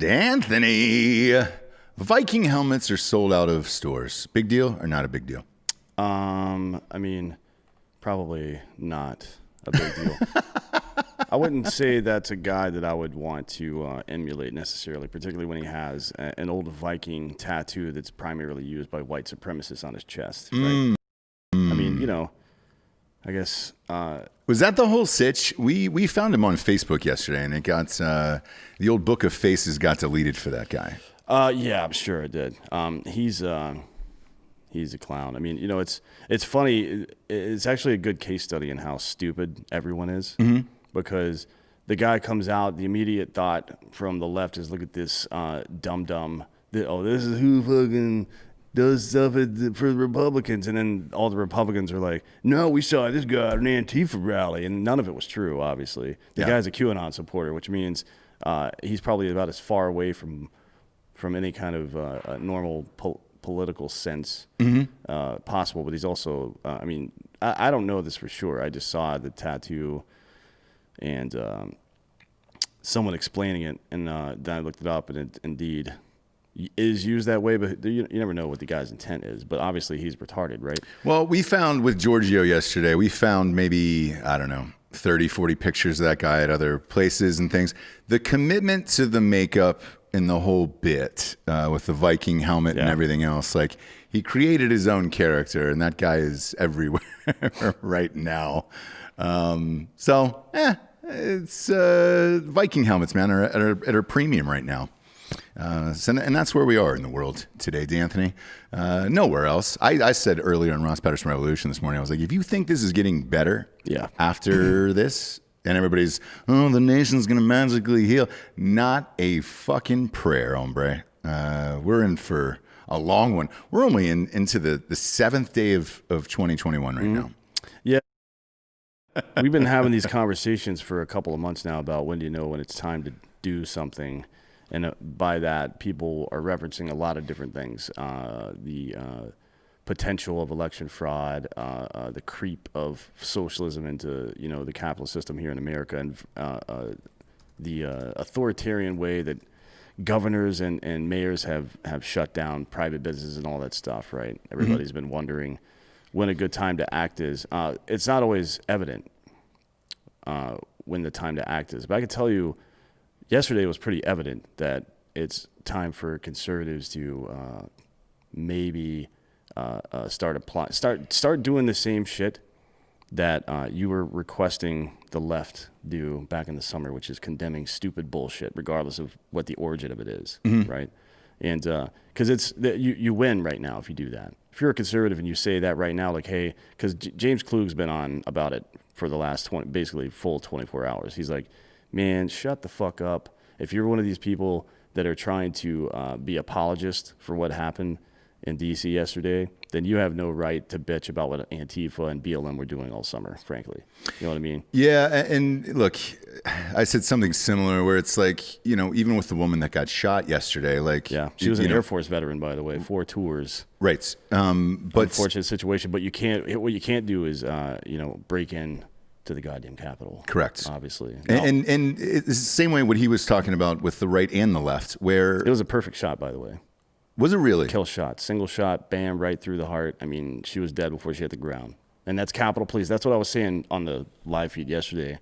Anthony, Viking helmets are sold out of stores. Big deal or not a big deal? I mean, probably not a big deal. I wouldn't say that's a guy that I would want to emulate necessarily, particularly when he has an old Viking tattoo that's primarily used by white supremacists on his chest. Right? I mean, you know, I guess. Was that the whole sitch? We found him on Facebook yesterday, and it got the old book of faces got deleted for that guy. Yeah, I'm sure it did. He's a clown. I mean, you know, it's funny. It's actually a good case study in how stupid everyone is. Mm-hmm. Because the guy comes out, the immediate thought from the left is, look at this dum-dum. This is who fucking does stuff for the Republicans. And then all the Republicans are like, no, we saw this guy at an Antifa rally. And none of it was true, obviously. The guy's a QAnon supporter, which means he's probably about as far away from any kind of normal political sense possible. But he's also, I mean, I don't know this for sure. I just saw the tattoo and someone explaining it, and then I looked it up, and it indeed is used that way, but you never know what the guy's intent is. But obviously he's retarded, right? Well, we found with Giorgio yesterday, we found maybe, I don't know, 30, 40 pictures of that guy at other places and things. The commitment to the makeup and the whole bit with the Viking helmet and everything else, like he created his own character, and that guy is everywhere right now. It's Viking helmets, man, are at a premium right now. And that's where we are in the world today, D'Anthony. Nowhere else. I said earlier on Ross Patterson Revolution this morning, I was like, if you think this is getting better after this, and everybody's, the nation's going to magically heal. Not a fucking prayer, hombre. We're in for a long one. We're only into the seventh day of 2021 right now. Yeah. We've been having these conversations for a couple of months now about when do you know when it's time to do something. And by that, people are referencing a lot of different things. The potential of election fraud, the creep of socialism into, the capitalist system here in America, and the authoritarian way that governors and mayors have shut down private businesses and all that stuff, right? Everybody's been wondering when a good time to act is. It's not always evident when the time to act is. But I can tell you, yesterday was pretty evident that it's time for conservatives to maybe start doing the same shit that you were requesting the left do back in the summer, which is condemning stupid bullshit, regardless of what the origin of it is, right? And because you win right now if you do that. If you're a conservative and you say that right now, like, hey, because James Klug's been on about it for the last basically full 24 hours. He's like, man, shut the fuck up. If you're one of these people that are trying to be apologist for what happened in D.C. yesterday, then you have no right to bitch about what Antifa and BLM were doing all summer, frankly. You know what I mean? Yeah, and look, I said something similar where it's like, even with the woman that got shot yesterday, like... Yeah, she was an Air Force veteran, by the way, 4 tours. Right. But unfortunate situation, but what you can't do is, break in to the goddamn Capitol. Correct. Obviously. No. And it's the same way what he was talking about with the right and the left, where... It was a perfect shot, by the way. Was it really? Kill shot. Single shot, bam, right through the heart. I mean, she was dead before she hit the ground. And that's Capitol Police. That's what I was saying on the live feed yesterday.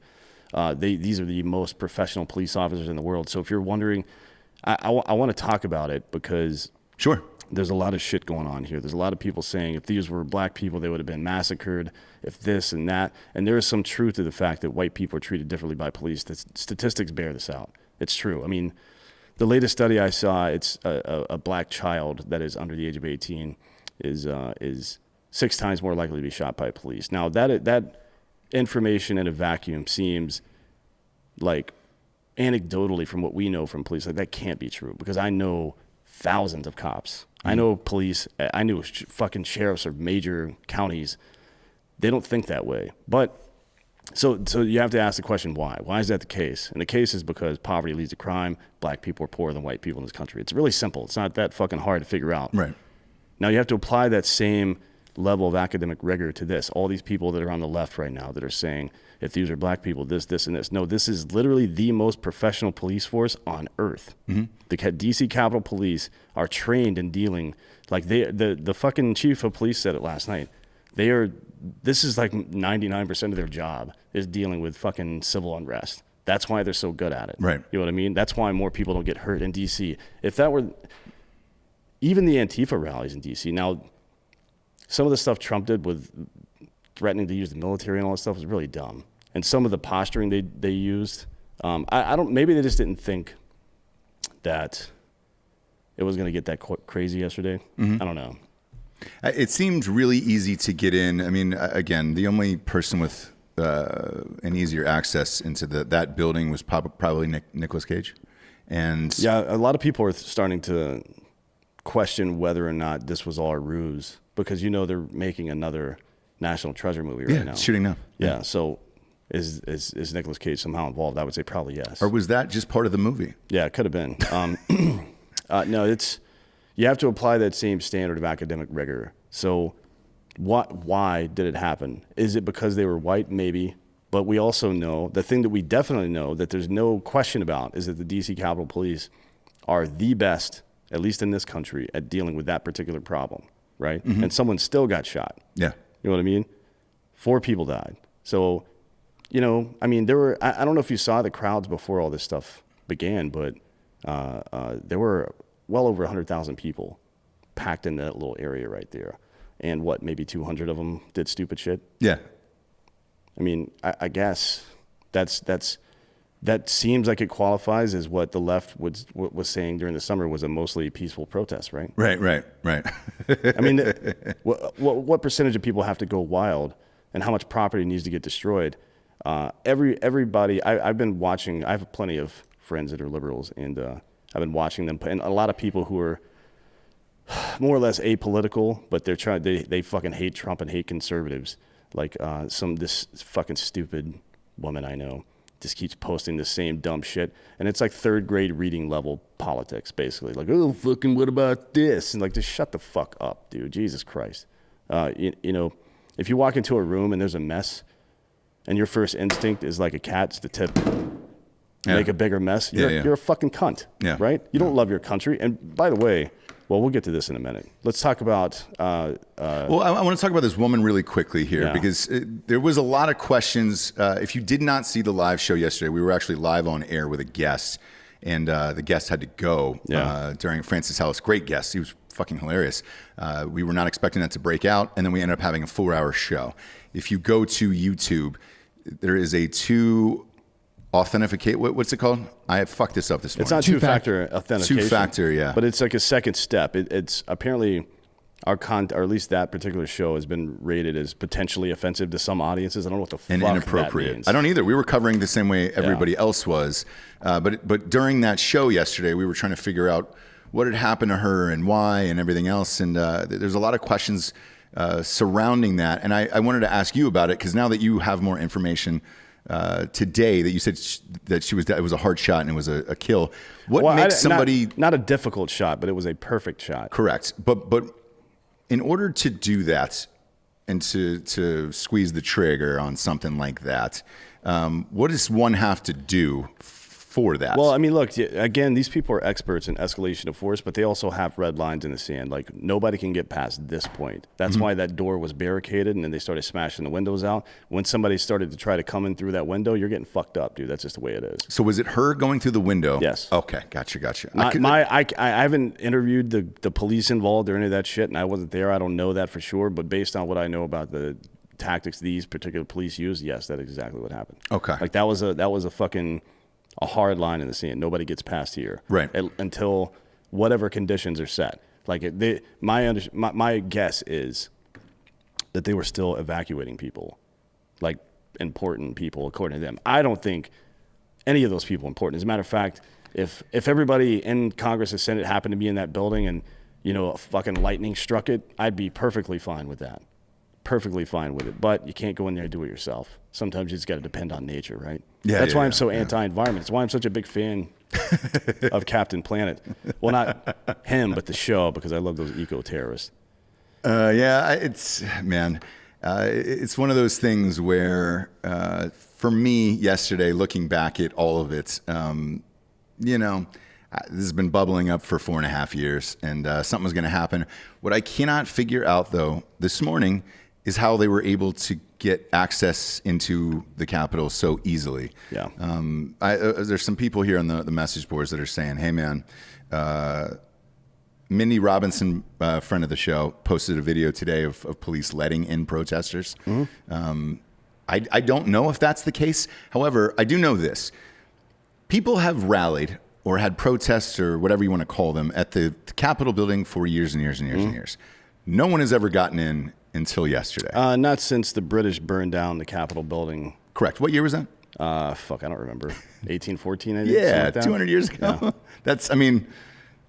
These are the most professional police officers in the world. So if you're wondering, I want to talk about it because... Sure. There's a lot of shit going on here. There's a lot of people saying if these were black people, they would have been massacred, if this and that. And there is some truth to the fact that white people are treated differently by police. The statistics bear this out. It's true. I mean, the latest study I saw, it's a black child that is under the age of 18 is 6 times more likely to be shot by police. Now, that information in a vacuum seems like anecdotally from what we know from police, like that can't be true because I know thousands of cops. I know police. I knew fucking sheriffs of major counties. They don't think that way. But so you have to ask the question, why? Why is that the case? And the case is because poverty leads to crime. Black people are poorer than white people in this country. It's really simple. It's not that fucking hard to figure out. Right. Now you have to apply that same level of academic rigor to this. All these people that are on the left right now that are saying, if these are black people, this, and this. No, this is literally the most professional police force on earth. The DC Capitol Police are trained in dealing, like the fucking chief of police said it last night. This is like 99% of their job is dealing with fucking civil unrest. That's why they're so good at it. Right. You know what I mean? That's why more people don't get hurt in DC. If that were, even the Antifa rallies in DC, now some of the stuff Trump did with threatening to use the military and all that stuff was really dumb. And some of the posturing they used, I don't, maybe they just didn't think that it was going to get that crazy yesterday. I don't know. It seemed really easy to get in. I mean, again, the only person with an easier access into that building was probably Nicolas Cage. And yeah, a lot of people are starting to question whether or not this was all a ruse because, they're making another National Treasure movie right now. Yeah, shooting now. Yeah, so is Nicolas Cage somehow involved? I would say probably yes. Or was that just part of the movie? Yeah, it could have been. No, you have to apply that same standard of academic rigor. So why did it happen? Is it because they were white? Maybe. But we also know, the thing that we definitely know that there's no question about is that the DC Capitol Police are the best, at least in this country, at dealing with that particular problem, right? And someone still got shot. Yeah. You know what I mean? 4 people died. So, I mean, there were, I don't know if you saw the crowds before all this stuff began, but there were well over 100,000 people packed in that little area right there. And maybe 200 of them did stupid shit? Yeah. I mean, I guess that seems like it qualifies as what the left was saying during the summer was a mostly peaceful protest, right? Right. I mean, what percentage of people have to go wild, and how much property needs to get destroyed? Everybody, I've been watching. I have plenty of friends that are liberals, and I've been watching them. And a lot of people who are more or less apolitical, but they fucking hate Trump and hate conservatives. Like this fucking stupid woman I know just keeps posting the same dumb shit, and it's like 3rd grade reading level politics, basically. Like, oh, fucking, what about this? And like, just shut the fuck up, dude. Jesus Christ. If you walk into a room and there's a mess, and your first instinct is like a cat's to make a bigger mess, you're a fucking cunt, right? You don't love your country. And by the way, well, we'll get to this in a minute. Let's talk about... I want to talk about this woman really quickly here because there was a lot of questions. If you did not see the live show yesterday, we were actually live on air with a guest, and the guest had to go during Francis Hallis. Great guest. He was fucking hilarious. We were not expecting that to break out, and then we ended up having a 4-hour show. If you go to YouTube, there is a what's it called? I fucked this up this morning. It's not two-factor authentication. Two-factor, yeah. But it's like a second step. It's apparently or at least that particular show has been rated as potentially offensive to some audiences. I don't know what the fuck and inappropriate. That means. I don't either. We were covering the same way everybody else was. But during that show yesterday, we were trying to figure out what had happened to her and why and everything else. And there's a lot of questions surrounding that. And I wanted to ask you about it because now that you have more information today that you said that it was a hard shot and it was a kill. What makes somebody not a difficult shot, but it was a perfect shot. Correct. But in order to do that and to squeeze the trigger on something like that, what does one have to do for that? Well, I mean, look, again, these people are experts in escalation of force, but they also have red lines in the sand. Like, nobody can get past this point. That's why that door was barricaded, and then they started smashing the windows out. When somebody started to try to come in through that window, you're getting fucked up, dude. That's just the way it is. So was it her going through the window? Yes. Okay, gotcha. I haven't interviewed the police involved or any of that shit, and I wasn't there. I don't know that for sure, but based on what I know about the tactics these particular police use, yes, that is exactly what happened. Okay. Like, that was a fucking... a hard line in the sand. Nobody gets past here, right? Until whatever conditions are set. Like my guess is that they were still evacuating people, like important people, according to them. I don't think any of those people are important. As a matter of fact, if everybody in Congress and Senate happened to be in that building and a fucking lightning struck it, I'd be perfectly fine with that. Perfectly fine with it. But you can't go in there and do it yourself. Sometimes you just got to depend on nature, right? Yeah, That's why I'm so anti-environment. That's why I'm such a big fan of Captain Planet. Well, not him, but the show, because I love those eco-terrorists. It's man, it's one of those things where, for me, yesterday, looking back at all of it, you know, this has been bubbling up for 4.5 years, and something was going to happen. What I cannot figure out, though, this morning is how they were able to get access into the Capitol so easily. Yeah. There's some people here on the message boards that are saying, hey, man, Mindy Robinson, friend of the show, posted a video today of police letting in protesters. I don't know if that's the case. However, I do know this. People have rallied or had protests or whatever you want to call them at the Capitol building for years and years and years and years. No one has ever gotten in until yesterday. Not since the British burned down the Capitol building. Correct. What year was that? I don't remember. 1814, I think. Yeah, like 200 years ago. Yeah.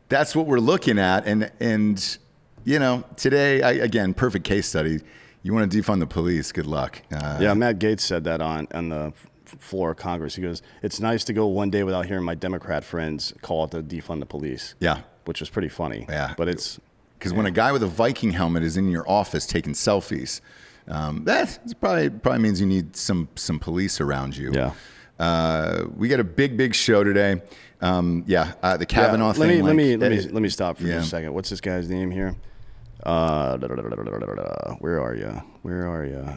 That's what we're looking at. And you know, today, again, perfect case study. You want to defund the police, good luck. Matt Gaetz said that on the floor of Congress. He goes, it's nice to go one day without hearing my Democrat friends call it to defund the police. Yeah. Which was pretty funny. Yeah. But it's... Because when a guy with a Viking helmet is in your office taking selfies, that probably means you need some police around you. Yeah. We got a big show today. The Kavanaugh thing. Let me stop for just a second. What's this guy's name here? Where are you?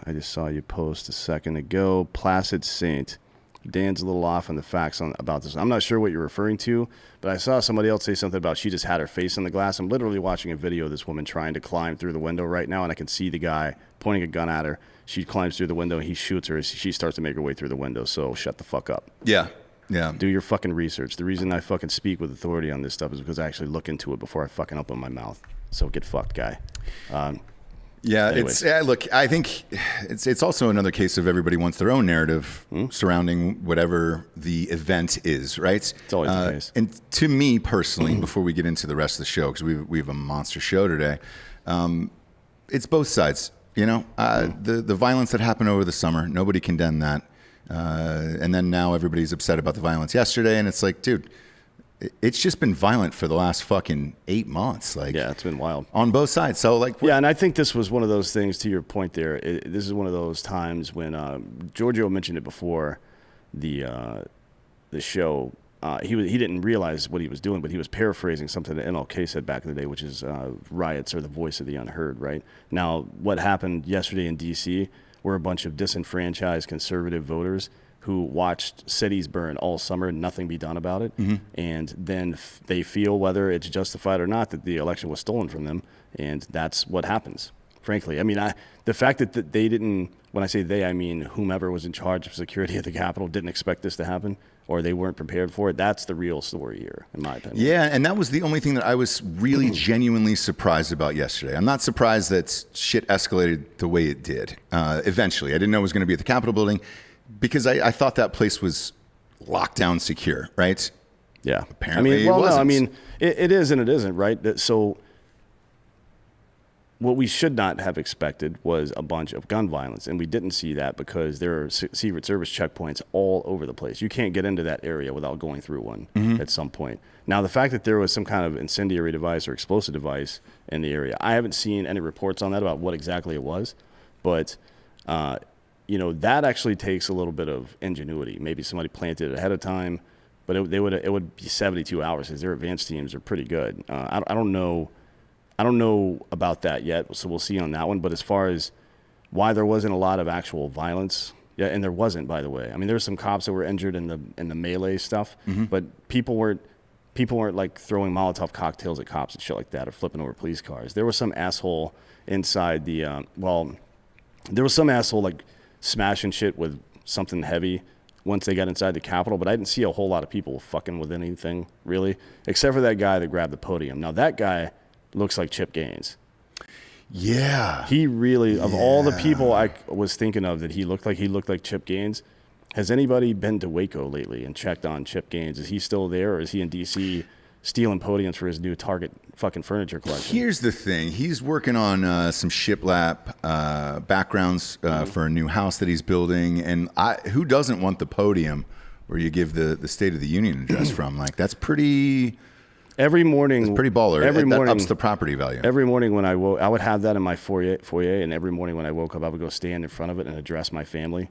I just saw you post a second ago. Placid Saint. Dan's a little off on the facts about this. I'm not sure what you're referring to, but I saw somebody else say something about she just had her face in the glass. I'm literally watching a video of this woman trying to climb through the window right now, and I can see the guy pointing a gun at her. She climbs through the window, and he shoots her as she starts to make her way through the window. So shut the fuck up. Yeah. Do your fucking research. The reason I fucking speak with authority on this stuff is because I actually look into it before I fucking open my mouth. So get fucked, guy. Anyways. Look, I think it's also another case of everybody wants their own narrative surrounding whatever the event is, right? It's always the case. And to me personally, before we get into the rest of the show, because we have a monster show today, it's both sides. You know, the violence that happened over the summer, nobody condemned that, and then now everybody's upset about the violence yesterday, and it's like, dude. It's just been violent for the last fucking 8 months. It's been wild on both sides. So and I think this was one of those things. To your point, there, this is one of those times when Giorgio mentioned it before the show. He didn't realize what he was doing, but he was paraphrasing something that MLK said back in the day, which is riots are the voice of the unheard. Right now, what happened yesterday in D.C. were a bunch of disenfranchised conservative voters who watched cities burn all summer and nothing be done about it. And then they feel, whether it's justified or not, that the election was stolen from them. And that's what happens, frankly. I mean, the fact that they didn't, when I say they, I mean whomever was in charge of security at the Capitol didn't expect this to happen, or they weren't prepared for it. That's the real story here, in my opinion. Yeah, and that was the only thing that I was really genuinely surprised about yesterday. I'm not surprised that shit escalated the way it did. Eventually, I didn't know it was going to be at the Capitol building, because I thought that place was locked down secure, right? Yeah. Apparently it wasn't. It is and it isn't, right? So what we should not have expected was a bunch of gun violence, and we didn't see that because there are Secret Service checkpoints all over the place. You can't get into that area without going through one at some point. Now, the fact that there was some kind of incendiary device or explosive device in the area, I haven't seen any reports on that about what exactly it was, but that actually takes a little bit of ingenuity. Maybe somebody planted it ahead of time, but it would be 72 hours because their advanced teams are pretty good. I don't know about that yet, so we'll see on that one. But as far as why there wasn't a lot of actual violence, and there wasn't, by the way. I mean, there were some cops that were injured in the melee stuff, but people weren't like throwing Molotov cocktails at cops and shit like that, or flipping over police cars. There was some asshole inside there was some asshole like smashing shit with something heavy once they got inside the Capitol, but I didn't see a whole lot of people fucking with anything, really, except for that guy that grabbed the podium. Now, that guy looks like Chip Gaines. Yeah. He really, of all the people I was thinking of that he looked like Chip Gaines, has anybody been to Waco lately and checked on Chip Gaines? Is he still there, or is he in D.C. stealing podiums for his new Target fucking furniture collection? Here's the thing. He's working on some shiplap backgrounds for a new house that he's building. And who doesn't want the podium where you give the State of the Union address from? Like, that's pretty Every morning, It's pretty baller. Every That morning, ups the property value. Every morning when I woke, I would have that in my foyer, and every morning when I woke up, I would go stand in front of it and address my family.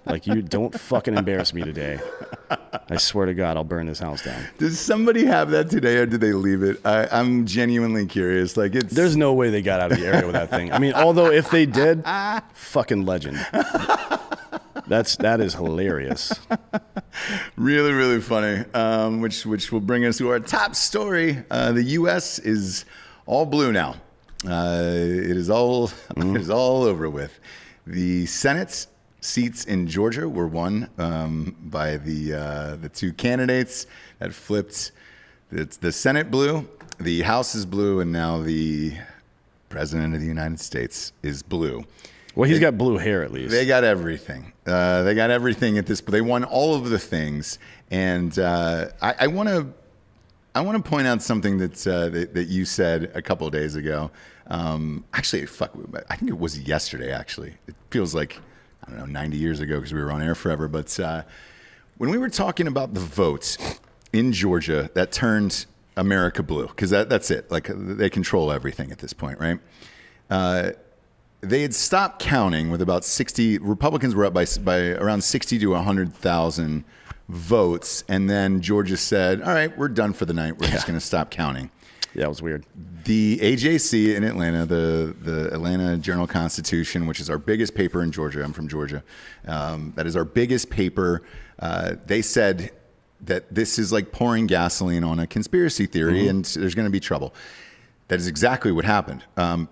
Like, you don't fucking embarrass me today. I swear to God, I'll burn this house down. Does somebody have that today, or did they leave it? I'm genuinely curious. Like, there's no way they got out of the area with that thing. I mean, although if they did, fucking legend. That is hilarious. Really, really funny. Which will bring us to our top story. The U.S. is all blue now. It is all over with. The Senate seats in Georgia were won by the two candidates that flipped. It's the Senate blue, the House is blue, and now the President of the United States is blue. Well, he's got blue hair at least. They got everything. They got everything at this. But they won all of the things, and I want to point out something that you said a couple of days ago. Actually, I think it was yesterday. Actually, it feels like, I don't know, 90 years ago because we were on air forever. But when we were talking about the votes in Georgia that turned America blue, because that's it. Like, they control everything at this point, right? They had stopped counting with about 60. Republicans were up by around 60 to 100,000 votes. And then Georgia said, all right, we're done for the night. We're just going to stop counting. Yeah, it was weird. The AJC in Atlanta, the Atlanta Journal-Constitution, which is our biggest paper in Georgia. I'm from Georgia. That is our biggest paper. They said that this is like pouring gasoline on a conspiracy theory, and there's going to be trouble. That is exactly what happened.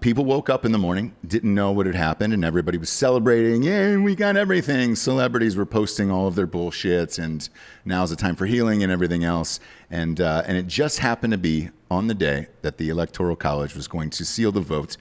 People woke up in the morning, didn't know what had happened, and everybody was celebrating. Yeah, we got everything. Celebrities were posting all of their bullshit, and now's the time for healing and everything else. And it just happened to be on the day that the Electoral College was going to seal the vote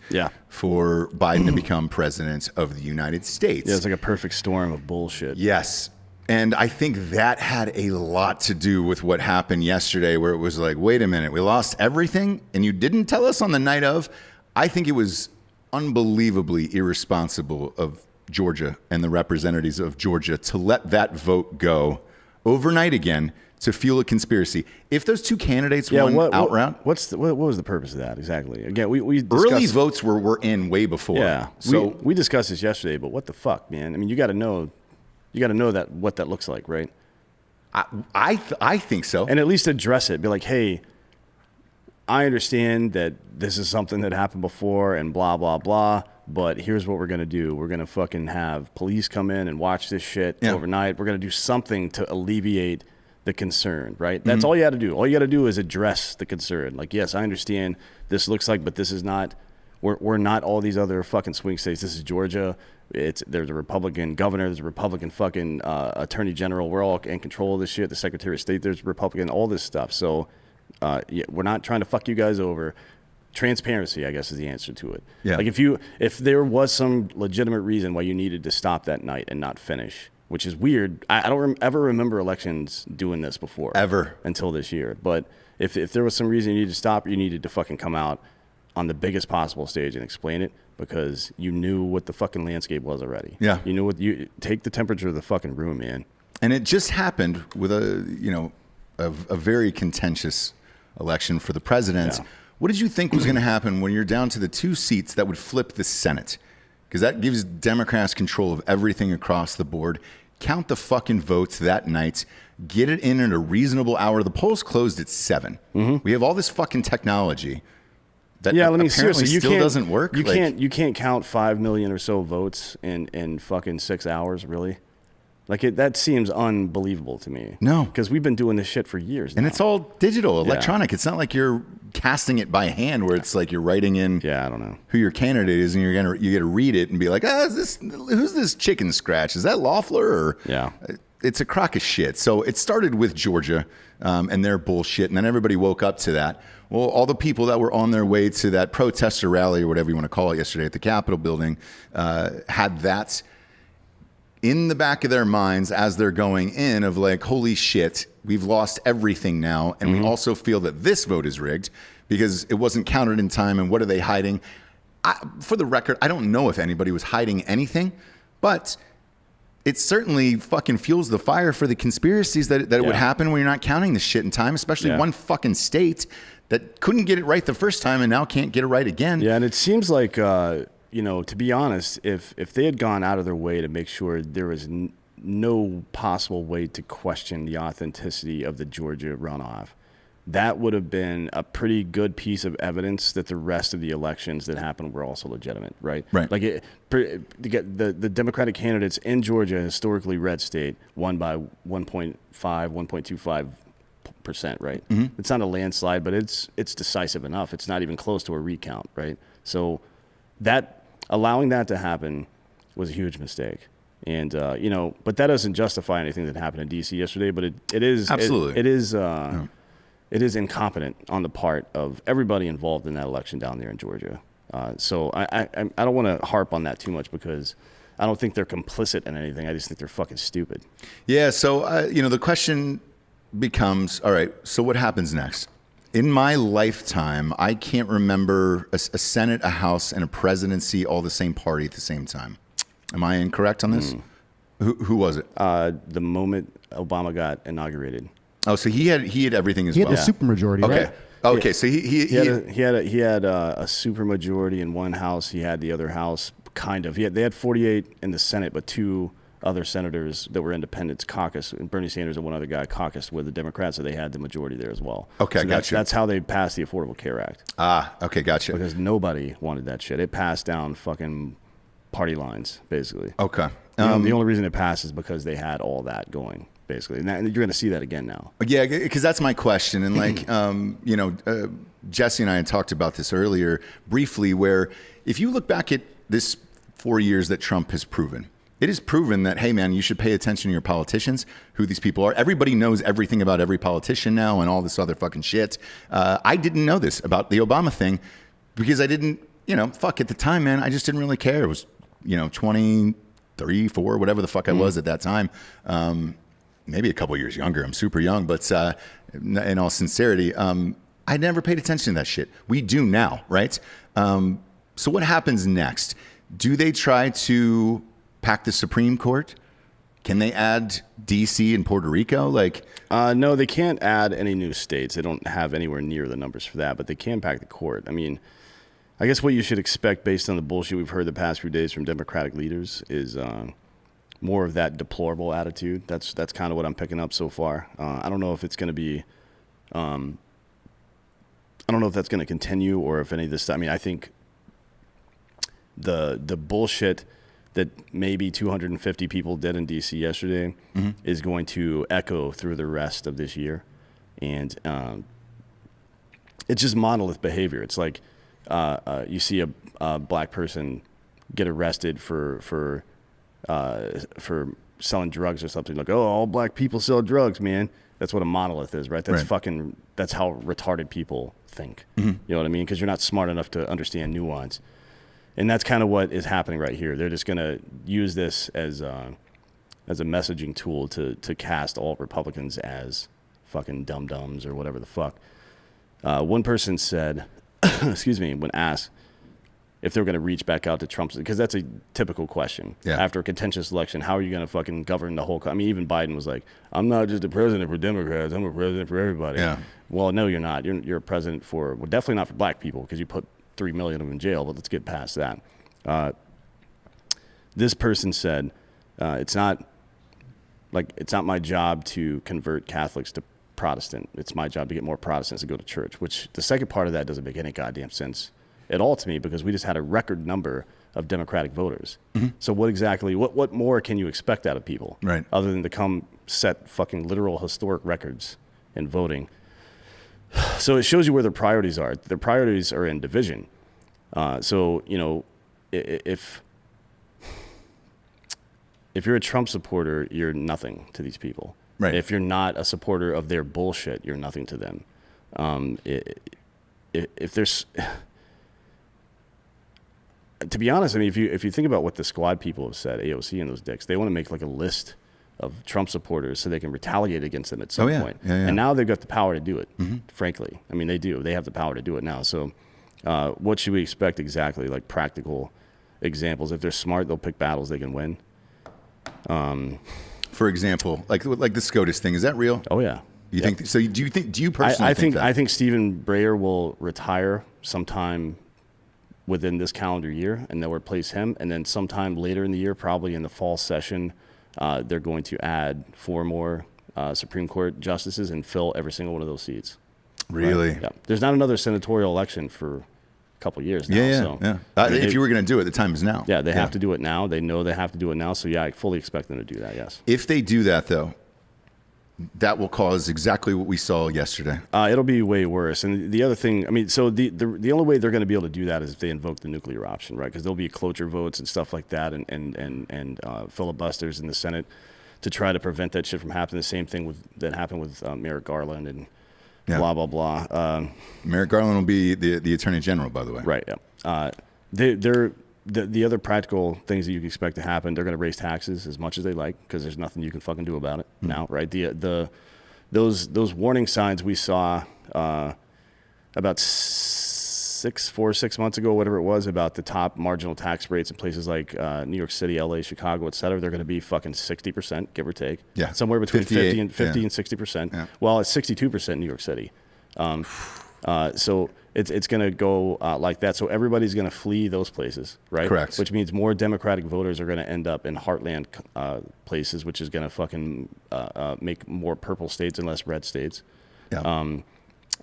for Biden to become president of the United States. Yeah, it's like a perfect storm of bullshit. Yes. And I think that had a lot to do with what happened yesterday, where it was like, wait a minute, we lost everything and you didn't tell us on the night of. I think it was unbelievably irresponsible of Georgia and the representatives of Georgia to let that vote go overnight again to fuel a conspiracy. If those two candidates won outright. What was the purpose of that exactly? Again, we discussed, early votes were in way before. Yeah, so we discussed this yesterday, but what the fuck, man? I mean, you got to know that what that looks like, right? I think so. And at least address it. Be like, hey, I understand that this is something that happened before and blah, blah, blah, but here's what we're going to do. We're going to fucking have police come in and watch this shit overnight. We're going to do something to alleviate the concern, right? That's all you got to do. All you got to do is address the concern. Like, yes, I understand this looks like, but this is not, we're not all these other fucking swing states. This is Georgia. There's a Republican governor. There's a Republican fucking attorney general. We're all in control of this shit. The Secretary of State, there's Republican, all this stuff. So we're not trying to fuck you guys over. Transparency, I guess, is the answer to it. Yeah. Like if there was some legitimate reason why you needed to stop that night and not finish, which is weird. I don't ever remember elections doing this before. Ever. Until this year. But if there was some reason you needed to stop, you needed to fucking come out on the biggest possible stage and explain it, because you knew what the fucking landscape was already. Yeah. You knew take the temperature of the fucking room, man. And it just happened with a very contentious election for the president. Yeah. What did you think was going to happen when you're down to the two seats that would flip the Senate? Because that gives Democrats control of everything across the board. Count the fucking votes that night. Get it in at a reasonable hour. The polls closed at 7. Mm-hmm. We have all this fucking technology that apparently still doesn't work. You can't count 5 million or so votes in fucking 6 hours, really. Like that seems unbelievable to me. No, because we've been doing this shit for years now. And it's all digital, electronic. It's not like you're casting it by hand, where it's like you're writing in. Yeah, I don't know who your candidate is, and you get to read it and be like, who's this chicken scratch? Is that Loeffler? Or it's a crock of shit. So it started with Georgia and their bullshit, and then everybody woke up to that. Well, all the people that were on their way to that protester rally or whatever you want to call it yesterday at the Capitol building had that in the back of their minds as they're going in of like, holy shit, we've lost everything now. And we also feel that this vote is rigged because it wasn't counted in time. And what are they hiding? For the record, I don't know if anybody was hiding anything, but it certainly fucking fuels the fire for the conspiracies that it would happen when you're not counting this shit in time, especially one fucking state that couldn't get it right the first time and now can't get it right again. Yeah, and it seems like, you know, to be honest, if they had gone out of their way to make sure there was no possible way to question the authenticity of the Georgia runoff, that would have been a pretty good piece of evidence that the rest of the elections that happened were also legitimate, right? Right. Like the Democratic candidates in Georgia, historically red state, won by 1.25%, right? It's not a landslide, but it's decisive enough. It's not even close to a recount, right? So that allowing that to happen was a huge mistake. And, you know, but that doesn't justify anything that happened in D.C. yesterday, but it is absolutely. It is incompetent on the part of everybody involved in that election down there in Georgia. So I don't want to harp on that too much because I don't think they're complicit in anything. I just think they're fucking stupid. Yeah. So, you know, the question becomes, all right, so what happens next? In my lifetime, I can't remember a Senate, a House, and a presidency all the same party at the same time. Am I incorrect on this? Who was it? The moment Obama got inaugurated. Oh, so he had everything as He well. had the supermajority, Okay. right? Okay. So He had a supermajority in one house. He had the other house kind of. They had 48 in the Senate, but 2 other senators that were independents caucused, and Bernie Sanders and one other guy caucused with the Democrats, so they had the majority there as well. Okay, so gotcha. That's how they passed the Affordable Care Act. Okay, gotcha. Because nobody wanted that shit. It passed down fucking party lines, basically. Okay. The only reason it passed is because they had all that going, basically. And you're going to see that again now. Yeah, because that's my question. And like, you know, Jesse and I had talked about this earlier briefly, where if you look back at this 4 years that Trump has proven, it is proven that, hey, man, you should pay attention to your politicians, who these people are. Everybody knows everything about every politician now and all this other fucking shit. I didn't know this about the Obama thing because I didn't, you know, fuck, at the time, man, I just didn't really care. It was, you know, 23, 4, whatever the fuck I was at that time. Maybe a couple years younger. I'm super young, but in all sincerity, I never paid attention to that shit. We do now, right? So what happens next? Do they try to pack the Supreme Court? Can they add D.C. and Puerto Rico? Like, no, they can't add any new states. They don't have anywhere near the numbers for that, but they can pack the court. I mean, I guess what you should expect based on the bullshit we've heard the past few days from Democratic leaders is more of that deplorable attitude. That's kind of what I'm picking up so far. I don't know if it's going to be, I don't know if that's going to continue or if any of this. I mean, I think the bullshit that maybe 250 people did in D.C. yesterday is going to echo through the rest of this year, and it's just monolith behavior. It's like you see a black person get arrested for selling drugs or something, like, oh, all black people sell drugs, man. That's what a monolith is, right? That's right. That's how retarded people think. You know what I mean? Because you're not smart enough to understand nuance. And that's kind of what is happening right here. They're just going to use this as a messaging tool to cast all Republicans as fucking dum-dums or whatever the fuck. One person said, excuse me, when asked if they were going to reach back out to Trump, because that's a typical question. Yeah. After a contentious election, how are you going to fucking govern the whole I mean, even Biden was like, I'm not just a president for Democrats, I'm a president for everybody. Yeah. Well, no, you're not. You're a president for, well, definitely not for black people, because you put 3 million of them in jail, but let's get past that. This person said, it's not my job to convert Catholics to Protestant. It's my job to get more Protestants to go to church, which the second part of that doesn't make any goddamn sense at all to me, because we just had a record number of Democratic voters. So what more can you expect out of people? Right. Other than to come set fucking literal historic records in voting. So it shows you where their priorities are. Their priorities are in division. So, you know, if you're a Trump supporter, you're nothing to these people. Right. If you're not a supporter of their bullshit, you're nothing to them. If there's, to be honest, I mean, if you think about what the squad people have said, AOC and those dicks, they want to make like a list of Trump supporters so they can retaliate against them at some point. Yeah. And now they've got the power to do it, frankly. I mean, they do. They have the power to do it now. So what should we expect exactly? Like practical examples. If they're smart, they'll pick battles they can win. For example, like the SCOTUS thing, is that real? Oh yeah. You think so? Do you personally think that? I think Stephen Breyer will retire sometime within this calendar year, and they'll replace him. And then sometime later in the year, probably in the fall session, they're going to add 4 more Supreme Court justices and fill every single one of those seats. Really? Right? Yeah. There's not another senatorial election for a couple of years now. Yeah. If you were going to do it, the time is now. Yeah, they have to do it now. They know they have to do it now. So yeah, I fully expect them to do that. Yes. If they do that, though, that will cause exactly what we saw yesterday. It'll be way worse. And the other thing, I mean, so the only way they're going to be able to do that is if they invoke the nuclear option, right? Because there'll be cloture votes and stuff like that, and filibusters in the Senate to try to prevent that shit from happening. The same thing that happened with Merrick Garland and blah blah blah. Merrick Garland will be the Attorney General, by the way. Right. Yeah. The other practical things that you can expect to happen, they're going to raise taxes as much as they like because there's nothing you can fucking do about it now, right? Those warning signs we saw about 6 months ago, whatever it was, about the top marginal tax rates in places like New York City, LA, Chicago, et cetera, they're going to be fucking 60%, give or take. Yeah. Somewhere between 50 and 60%. Yeah. Well, it's 62% in New York City. So it's going to go like that. So everybody's going to flee those places, right? Correct. Which means more Democratic voters are going to end up in heartland places, which is going to fucking make more purple states and less red states. Yeah.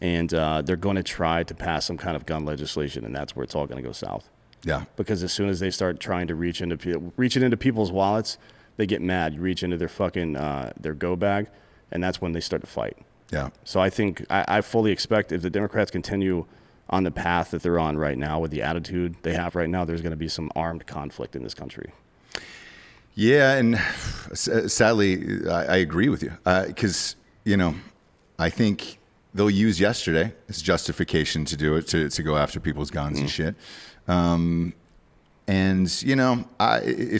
And they're going to try to pass some kind of gun legislation, and that's where it's all going to go south. Yeah. Because as soon as they start trying to reaching into people's wallets, they get mad. You reach into their fucking their go bag, and that's when they start to fight. Yeah. So I think I fully expect if the Democrats continue on the path that they're on right now with the attitude they have right now, there's going to be some armed conflict in this country. Yeah, and sadly, I agree with you because, I think they'll use yesterday as justification to do it, to go after people's guns and shit. If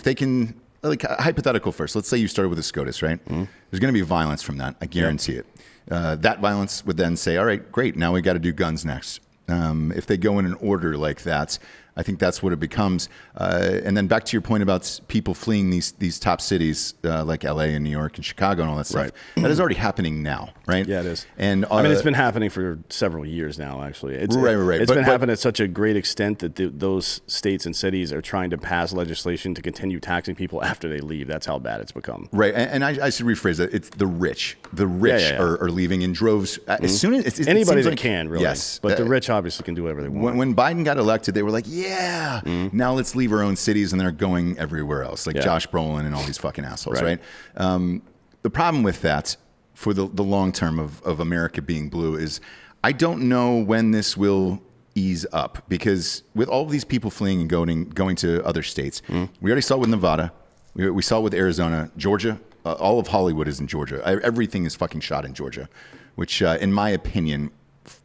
they can, like, hypothetical first, let's say you started with a SCOTUS, right? There's going to be violence from that. I guarantee it. That violence would then say, all right, great, now we got to do guns next. If they go in an order like that, I think that's what it becomes. And then back to your point about people fleeing these top cities like LA and New York and Chicago and all that stuff. Right. That is already happening now, right? Yeah, it is. And I mean, it's been happening for several years now, actually. It's Right. It's been happening at such a great extent that those states and cities are trying to pass legislation to continue taxing people after they leave. That's how bad it's become. Right. And I should rephrase that. It's the rich. The rich Are leaving in droves. As soon as anybody that can, really. Yes. But the rich obviously can do whatever they want. When Biden got elected, they were like, now let's leave our own cities, and they're going everywhere else, like Josh Brolin and all these fucking assholes, right? The problem with that for the long term of America being blue is I don't know when this will ease up, because with all of these people fleeing and going to other states, we already saw it with Nevada, we saw it with Arizona, Georgia, all of Hollywood is in Georgia. Everything is fucking shot in Georgia, which in my opinion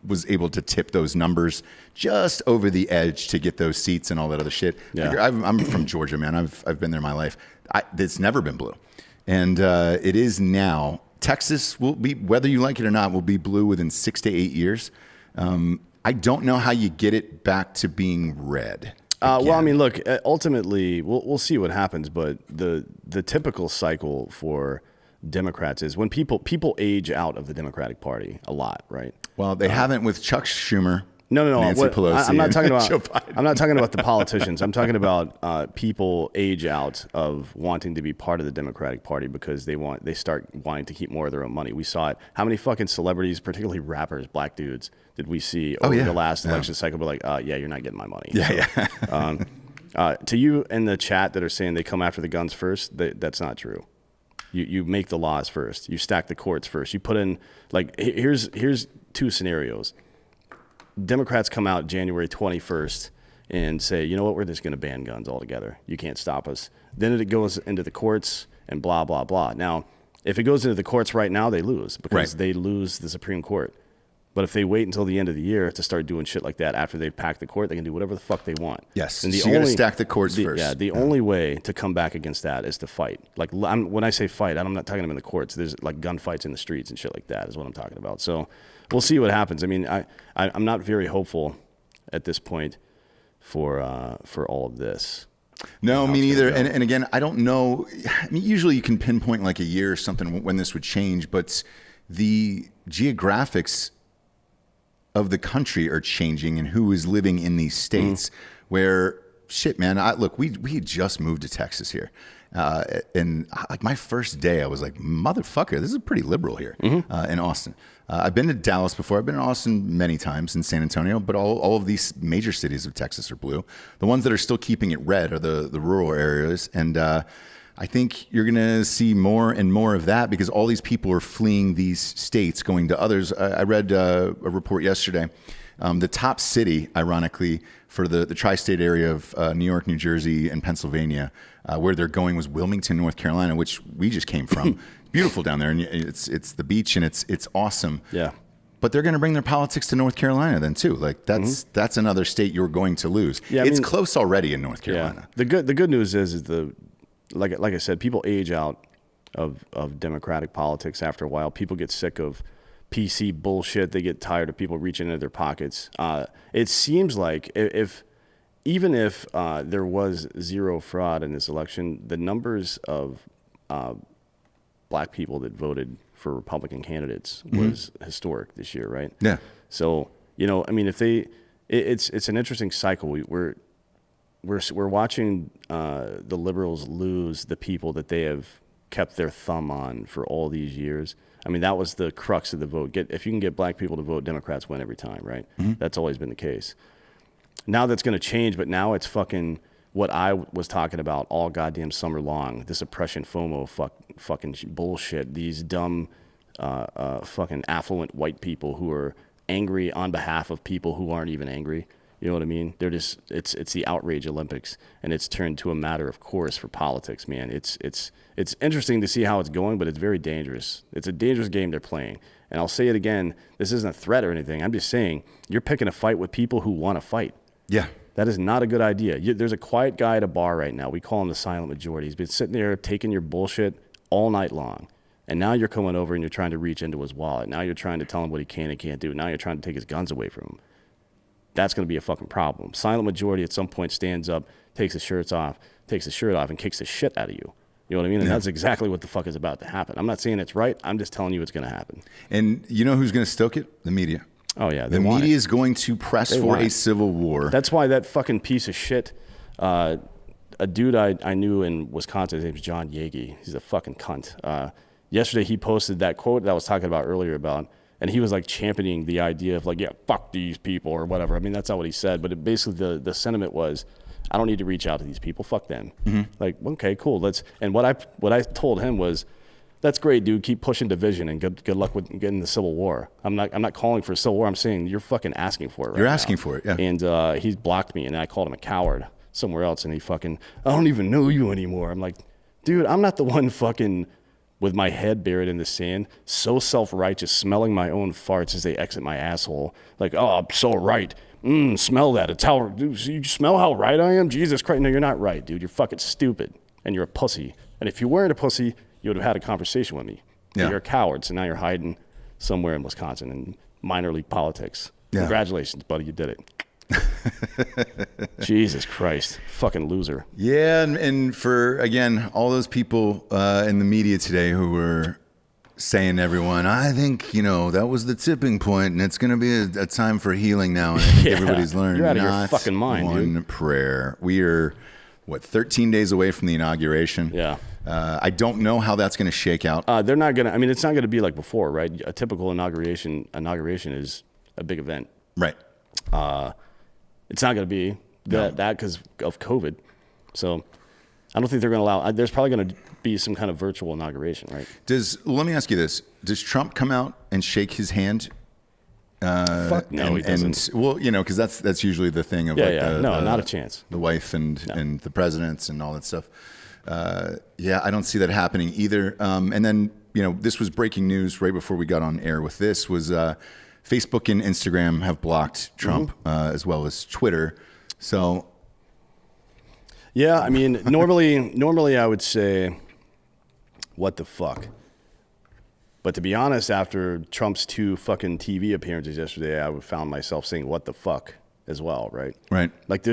was able to tip those numbers just over the edge to get those seats and all that other shit. Yeah. I'm from Georgia, man. I've been there my life. It's never been blue. And it is now. Texas will be, whether you like it or not, will be blue within 6 to 8 years. I don't know how you get it back to being red. Well, I mean, look, ultimately, we'll see what happens, but the typical cycle for Democrats is when people age out of the Democratic Party a lot, right? Well, they haven't with Chuck Schumer. No. Nancy Pelosi. I'm not talking about. I'm not talking about the politicians. I'm talking about people age out of wanting to be part of the Democratic Party because they start wanting to keep more of their own money. We saw it. How many fucking celebrities, particularly rappers, black dudes, did we see over the last election cycle? Be like, you're not getting my money. To you in the chat that are saying they come after the guns first, that's not true. You make the laws first. You stack the courts first. You put in, like, here's 2 scenarios. Democrats come out January 21st and say, you know what, we're just going to ban guns altogether. You can't stop us. Then it goes into the courts and blah, blah, blah. Now, if it goes into the courts right now, they lose because they lose the Supreme Court. But if they wait until the end of the year to start doing shit like that after they've packed the court, they can do whatever the fuck they want. Yes. And so you got to stack the courts first. Yeah. The only way to come back against that is to fight. Like, when I say fight, I'm not talking about in the courts. There's like gunfights in the streets and shit like that is what I'm talking about. So we'll see what happens. I mean, I'm not very hopeful at this point for all of this. No, how me it's neither. gonna go. And again, I don't know. I mean, usually you can pinpoint like a year or something when this would change, but the geographics of the country are changing and who is living in these states where shit, man. Look, we had just moved to Texas here. And like my first day, I was like, motherfucker, this is pretty liberal here in Austin. I've been to Dallas before. I've been in Austin many times, in San Antonio, but all of these major cities of Texas are blue. The ones that are still keeping it red are the rural areas. And I think you're going to see more and more of that because all these people are fleeing these states, going to others. I read a report yesterday. The top city, ironically, for the tri-state area of New York, New Jersey, and Pennsylvania, where they're going was Wilmington, North Carolina, which we just came from. Beautiful down there, and it's the beach, and it's awesome. Yeah. But they're going to bring their politics to North Carolina then too. Like that's another state you're going to lose. Yeah, it's close already in North Carolina. Yeah. The good news is like I said, people age out of democratic politics after a while. People get sick of PC bullshit. They get tired of people reaching into their pockets. It seems like even if there was zero fraud in this election, the numbers of black people that voted for Republican candidates was historic this year, right? Yeah. So I mean, if it's an interesting cycle. We're watching the liberals lose the people that they have kept their thumb on for all these years. I mean, that was the crux of the vote. If you can get black people to vote, Democrats win every time, right? That's always been the case. Now that's going to change, but now it's fucking what I was talking about all goddamn summer long. This oppression FOMO fucking bullshit. These dumb fucking affluent white people who are angry on behalf of people who aren't even angry. You know what I mean? They're just it's the outrage Olympics, and it's turned to a matter of course for politics, man. It's interesting to see how it's going, but it's very dangerous. It's a dangerous game they're playing. And I'll say it again, this isn't a threat or anything. I'm just saying you're picking a fight with people who want to fight. Yeah. That is not a good idea. There's a quiet guy at a bar right now. We call him the silent majority. He's been sitting there taking your bullshit all night long. And now you're coming over and you're trying to reach into his wallet. Now you're trying to tell him what he can and can't do. Now you're trying to take his guns away from him. That's going to be a fucking problem. Silent majority at some point stands up, takes his shirt off, and kicks the shit out of you. You know what I mean? And that's exactly what the fuck is about to happen. I'm not saying it's right. I'm just telling you it's going to happen. And you know who's going to stoke it? The media. Oh, yeah. The media is going to press for a civil war. That's why that fucking piece of shit, a dude I knew in Wisconsin, his name's John Yagi. He's a fucking cunt. Yesterday he posted that quote that I was talking about earlier and he was like championing the idea of like, yeah, fuck these people or whatever. I mean, that's not what he said, but basically the sentiment was, I don't need to reach out to these people. Fuck them. Like, okay, cool. And what I told him was, that's great, dude. Keep pushing division and good luck with getting the Civil War. I'm not calling for a Civil War. I'm saying you're fucking asking for it. You're asking for it, yeah. And he blocked me, and I called him a coward somewhere else, and I don't even know you anymore. I'm like, dude, I'm not the one fucking with my head buried in the sand, so self-righteous, smelling my own farts as they exit my asshole. Like, oh, I'm so right. Smell that. It's how, dude, you smell how right I am? Jesus Christ. No, you're not right, dude. You're fucking stupid, and you're a pussy. And if you weren't a pussy, you would have had a conversation with me. Yeah. You're a coward, so now you're hiding somewhere in Wisconsin in minor league politics. Yeah. Congratulations, buddy. You did it. Jesus Christ. Fucking loser. Yeah, and for, again, all those people in the media today who were saying to everyone, I think, that was the tipping point, and it's going to be a time for healing now. And I think everybody's learned. You're out of your fucking mind, one dude. Prayer. We are, 13 days away from the inauguration. Yeah. I don't know how that's going to shake out. They're not going to, it's not going to be like before, right? A typical inauguration is a big event. Right. It's not going to be that because of COVID. So I don't think they're going to allow, there's probably going to be some kind of virtual inauguration, right? Let me ask you this. Does Trump come out and shake his hand? Fuck no, he doesn't. Well, because that's usually the thing of not a chance. The wife and the presidents and all that stuff. I don't see that happening either. And then, this was breaking news right before we got on air with this was Facebook and Instagram have blocked Trump as well as Twitter. So. Yeah, normally I would say, what the fuck? But to be honest, after Trump's 2 fucking TV appearances yesterday, I found myself saying, what the fuck as well, right? Right. Like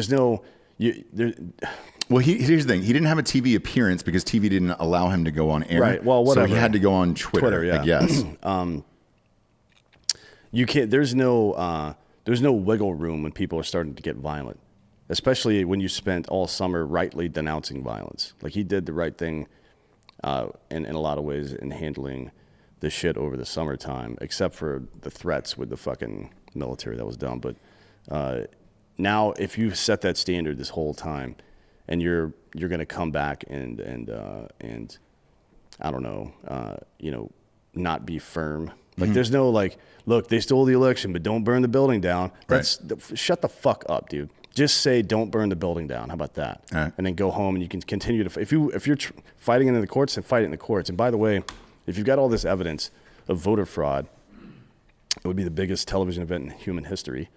Well, here's the thing. He didn't have a TV appearance because TV didn't allow him to go on air. Right. Well, whatever. So he had to go on Twitter, yeah. I guess. You can't. There's no wiggle room when people are starting to get violent, especially when you spent all summer rightly denouncing violence. Like he did the right thing, in a lot of ways in handling the shit over the summertime, except for the threats with the fucking military. That was dumb. But now, if you set that standard this whole time, and you're going to come back and I don't know, not be firm. Like there's no like, look, they stole the election, but don't burn the building down. Shut the fuck up, dude. Just say don't burn the building down. How about that? Right. And then go home and you can continue to. If you're fighting it in the courts, then fight it in the courts. And by the way, if you've got all this evidence of voter fraud, it would be the biggest television event in human history.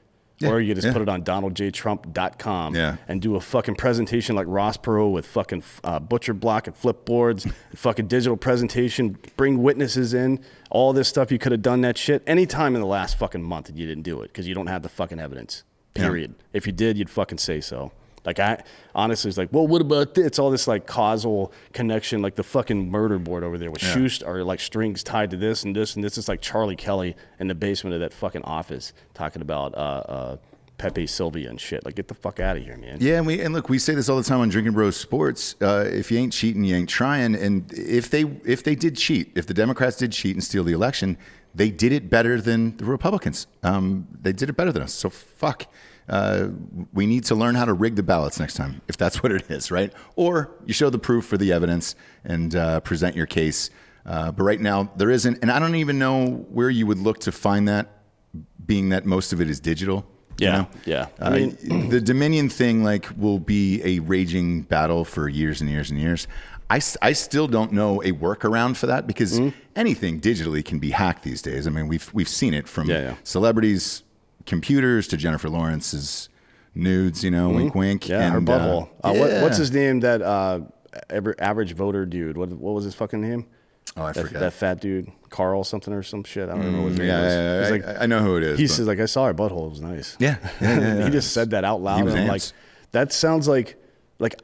Yeah, or you just put it on DonaldJTrump.com and do a fucking presentation like Ross Perot with fucking butcher block and flipboards, fucking digital presentation, bring witnesses in, all this stuff. You could have done that shit anytime in the last fucking month and you didn't do it because you don't have the fucking evidence, period. Yeah. If you did, you'd fucking say so. Like I honestly was like, well, what about this? It's all this like causal connection, like the fucking murder board over there with shoes or like strings tied to this and this and this. It's like Charlie Kelly in the basement of that fucking office talking about Pepe Sylvia and shit. Like, get the fuck out of here, man. Yeah, and look, we say this all the time on Drinkin Bros Sports. If you ain't cheating, you ain't trying. And if they did cheat, if the Democrats did cheat and steal the election, they did it better than the Republicans. They did it better than us. So fuck. We need to learn how to rig the ballots next time, if that's what it is, right? Or you show the proof for the evidence and present your case. But right now, there isn't, and I don't even know where you would look to find that, being that most of it is digital. Yeah, yeah. I mean, the Dominion thing will be a raging battle for years and years and years. I still don't know a workaround for that because anything digitally can be hacked these days. I mean, we've seen it from celebrities, computers to Jennifer Lawrence's nudes, wink, wink. Yeah, and, her butthole. What's his name? That average voter dude. What was his fucking name? Oh, I forgot. That fat dude, Carl something or some shit. I don't know what his name was. Yeah, I know who it is. He says I saw her butthole. It was nice. Yeah. He just said that out loud. And I'm like, that sounds like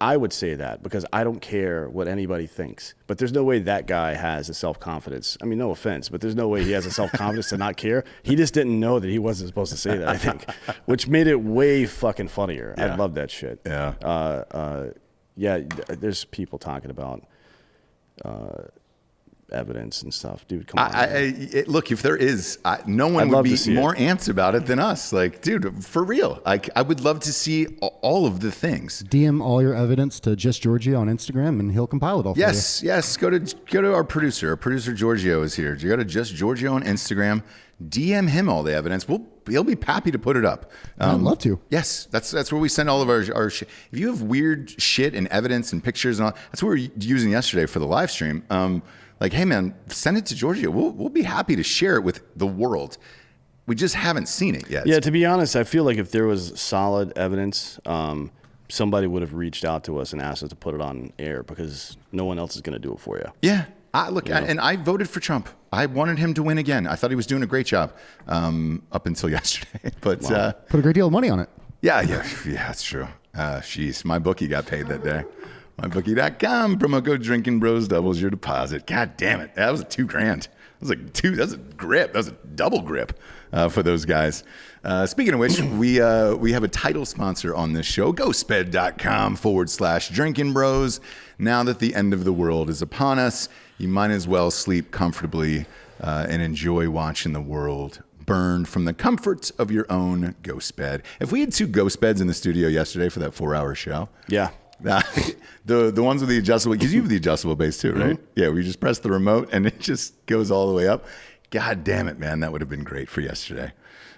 I would say that because I don't care what anybody thinks. But there's no way that guy has a self-confidence. I mean, no offense, but there's no way he has a self-confidence to not care. He just didn't know that he wasn't supposed to say that, I think, which made it way fucking funnier. Yeah. I love that shit. Yeah. There's people talking about evidence and stuff. Dude, come on. Look, if there is, no one would be more amped about it than us. Like, dude, for real. I would love to see all of the things. DM all your evidence to Just Giorgio on Instagram, and he'll compile it all for you. Yes. Go to our producer. Our producer Giorgio is here. You go to Just Giorgio on Instagram. DM him all the evidence. He'll be happy to put it up. I'd love to. Yes, that's where we send all of our shit. If you have weird shit and evidence and pictures and all, that's what we were using yesterday for the live stream. Like, hey man, send it to Giorgio. We'll be happy to share it with the world. We just haven't seen it yet. Yeah, to be honest, I feel like if there was solid evidence, somebody would have reached out to us and asked us to put it on air because no one else is going to do it for you. Yeah. And I voted for Trump. I wanted him to win again. I thought he was doing a great job up until yesterday. But put a great deal of money on it. Yeah, that's true. Jeez, my bookie got paid that day. MyBookie.com, promo code Drinkin Bros doubles your deposit. God damn it. That was $2,000. That's a grip. That was a double grip for those guys. Speaking of which, we have a title sponsor on this show, ghostbed.com/Drinkin Bros. Now that the end of the world is upon us, you might as well sleep comfortably and enjoy watching the world burn from the comfort of your own ghost bed. If we had 2 ghost beds in the studio yesterday for that 4-hour show. Yeah. The ones with the adjustable, because you have the adjustable base too, right? Mm-hmm. Yeah, we just press the remote and it just goes all the way up. God damn it, man, that would have been great for yesterday.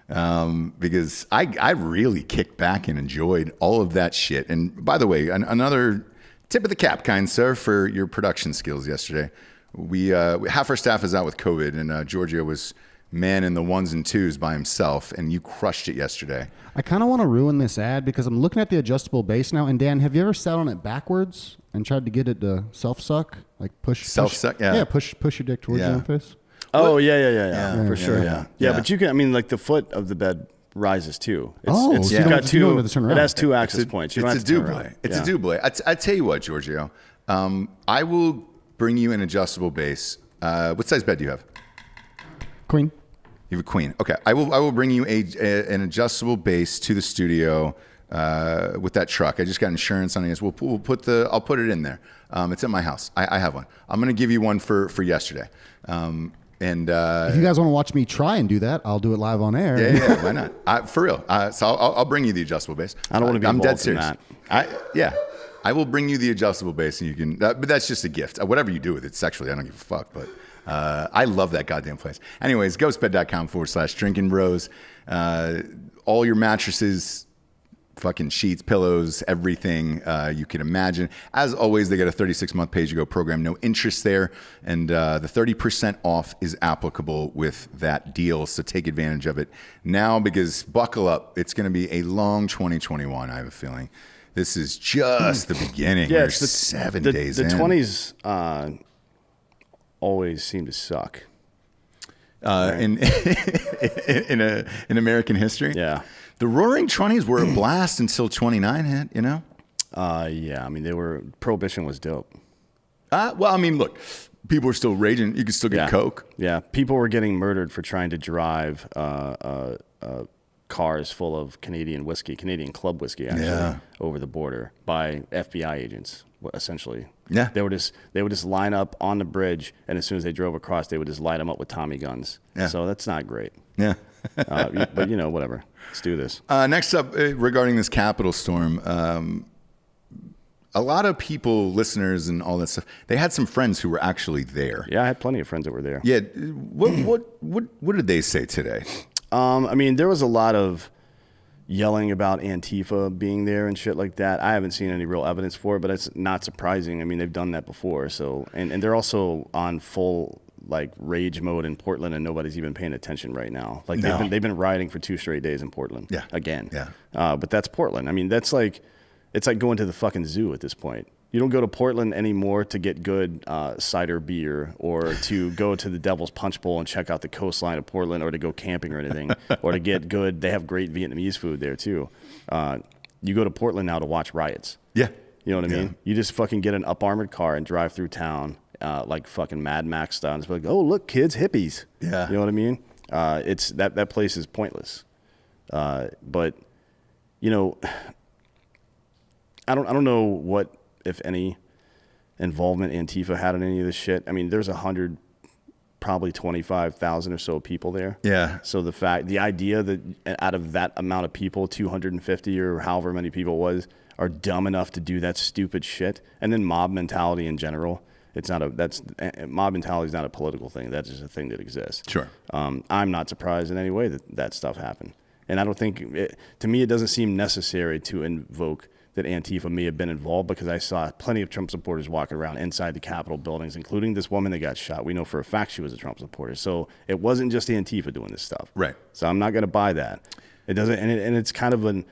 Because I really kicked back and enjoyed all of that shit. And by the way, another tip of the cap, kind sir, for your production skills yesterday. We half our staff is out with COVID, and Giorgio was manning the 1s and 2s by himself, and you crushed it yesterday. I kind of want to ruin this ad because I'm looking at the adjustable base now. And Dan, have you ever sat on it backwards and tried to get it to self-suck? Like push self-suck? Yeah. Yeah, push your dick towards your own face. Oh, yeah, for sure, yeah. But you can, I mean, like the foot of the bed rises too. So you You've don't got have to go to the two. turnaround. It has two access points. You don't It's a have to turn double. around. It's a double. I tell you what, Giorgio. I will bring you an adjustable base. What size bed do you have? Queen. You have a queen. Okay. I will bring you an adjustable base to the studio with that truck. I just got insurance on it. I'll put it in there. It's at my house. I have one. I'm gonna give you one for yesterday. If you guys want to watch me try and do that, I'll do it live on air. Yeah, why not? For real. So I'll bring you the adjustable base. I don't want to be I'm dead involved in serious. that. I will bring you the adjustable base, and you can. But that's just a gift. Whatever you do with it sexually, I don't give a fuck. But I love that goddamn place. Anyways, ghostbed.com/Drinkin Bros. All your mattresses, fucking sheets, pillows, everything you can imagine. As always, they got a 36-month pay-as-you-go program, no interest there, and the 30% off is applicable with that deal. So take advantage of it now, because buckle up. It's going to be a long 2021. I have a feeling. This is just the beginning. Yeah, We're it's 7 days in. The 20s always seem to suck. In American history? Yeah. The Roaring 20s were a blast until 29 hit, you know? Yeah, I mean, Prohibition was dope. Well, I mean, look, people were still raging. You could still get Coke. Yeah, people were getting murdered for trying to drive cars full of Canadian club whiskey, actually, over the border by FBI agents, essentially. Yeah. They would just line up on the bridge, and as soon as they drove across, they would just light them up with Tommy guns. Yeah. So that's not great. Yeah. But, whatever. Let's do this. Next up, regarding this Capitol storm, a lot of people, listeners and all that stuff, they had some friends who were actually there. Yeah, I had plenty of friends that were there. Yeah. What did they say today? I mean, there was a lot of yelling about Antifa being there and shit like that. I haven't seen any real evidence for it, but it's not surprising. I mean, they've done that before. So, and they're also on full rage mode in Portland, and nobody's even paying attention right now. They've been rioting for 2 straight days in Portland. Yeah. Again. Yeah. But that's Portland. I mean, it's like going to the fucking zoo at this point. You don't go to Portland anymore to get good cider beer, or to go to the Devil's Punch Bowl and check out the coastline of Portland, or to go camping or anything, or to get good. They have great Vietnamese food there too. You go to Portland now to watch riots. Yeah. You know what I mean? You just fucking get an up-armored car and drive through town like fucking Mad Max style. And it's like, oh, look, kids, hippies. Yeah. You know what I mean? It's that place is pointless. But, I don't know what, if any, involvement Antifa had in any of this shit. I mean, there's probably 25,000 or so people there. Yeah. So the idea that out of that amount of people, 250 or however many people it was, are dumb enough to do that stupid shit, and then mob mentality in general. Mob mentality is not a political thing. That's just a thing that exists. Sure. I'm not surprised in any way that stuff happened, and I don't think to me it doesn't seem necessary to invoke that Antifa may have been involved, because I saw plenty of Trump supporters walking around inside the Capitol buildings, including this woman that got shot. We know for a fact she was a Trump supporter. So it wasn't just Antifa doing this stuff. Right. So I'm not going to buy that. It doesn't, and it's kind of a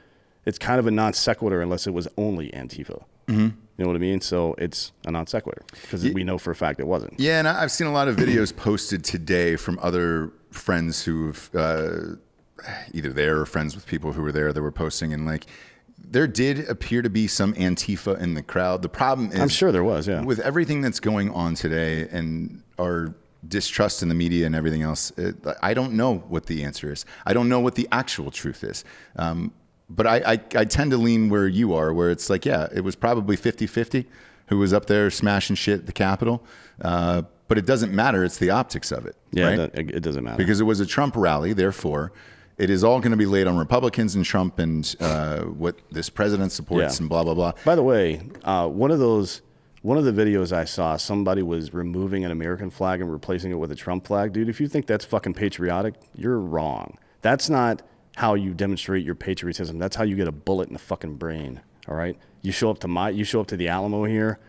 non sequitur unless it was only Antifa. Mm-hmm. You know what I mean? So it's a non sequitur because we know for a fact it wasn't. Yeah, and I've seen a lot of videos posted today from other friends who've either there or friends with people who were there that were posting, and there did appear to be some Antifa in the crowd. The problem is, I'm sure there was, yeah. With everything that's going on today and our distrust in the media and everything else, I don't know what the answer is. I don't know what the actual truth is. But I tend to lean where you are, where it's it was probably 50-50 who was up there smashing shit at the Capitol. But it doesn't matter. It's the optics of it. Yeah, right? it doesn't matter. Because it was a Trump rally, therefore it is all going to be laid on Republicans and Trump and what this president supports and blah, blah, blah. By the way, one of the videos I saw, somebody was removing an American flag and replacing it with a Trump flag. Dude, if you think that's fucking patriotic, you're wrong. That's not how you demonstrate your patriotism. That's how you get a bullet in the fucking brain. All right? You show up to the Alamo here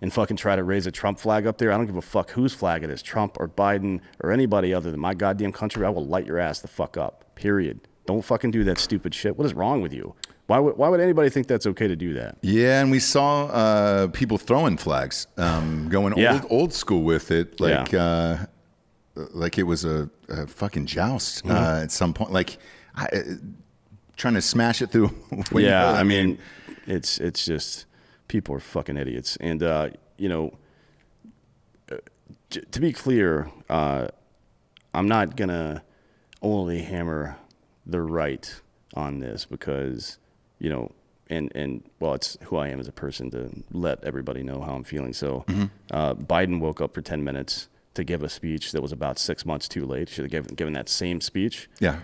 and fucking try to raise a Trump flag up there. I don't give a fuck whose flag it is, Trump or Biden or anybody other than my goddamn country. I will light your ass the fuck up. Period. Don't fucking do that stupid shit. What is wrong with you? Why would anybody think that's okay to do that? Yeah, and we saw people throwing flags, going old school with it, like it was a fucking joust at some point. trying to smash it through. Window. Yeah, I mean, it's just people are fucking idiots, and you know, to be clear, I'm not gonna only hammer the right on this because, you know, and well, it's who I am as a person to let everybody know how I'm feeling. So Biden woke up for 10 minutes to give a speech that was about 6 months too late. Should have given that same speech. Yeah.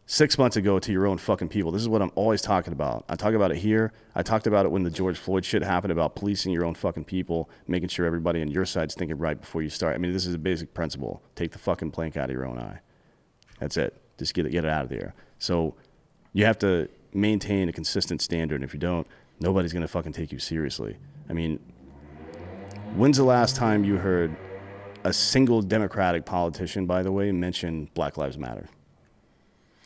6 months ago to your own fucking people. This is what I'm always talking about. I talk about it here. I talked about it when the George Floyd shit happened about policing your own fucking people, making sure everybody on your side's thinking right before you start. I mean, this is a basic principle. Take the fucking plank out of your own eye. That's it. Just get it out of there. So you have to maintain a consistent standard. And if you don't, nobody's going to fucking take you seriously. I mean, when's the last time you heard a single Democratic politician, by the way, mention Black Lives Matter?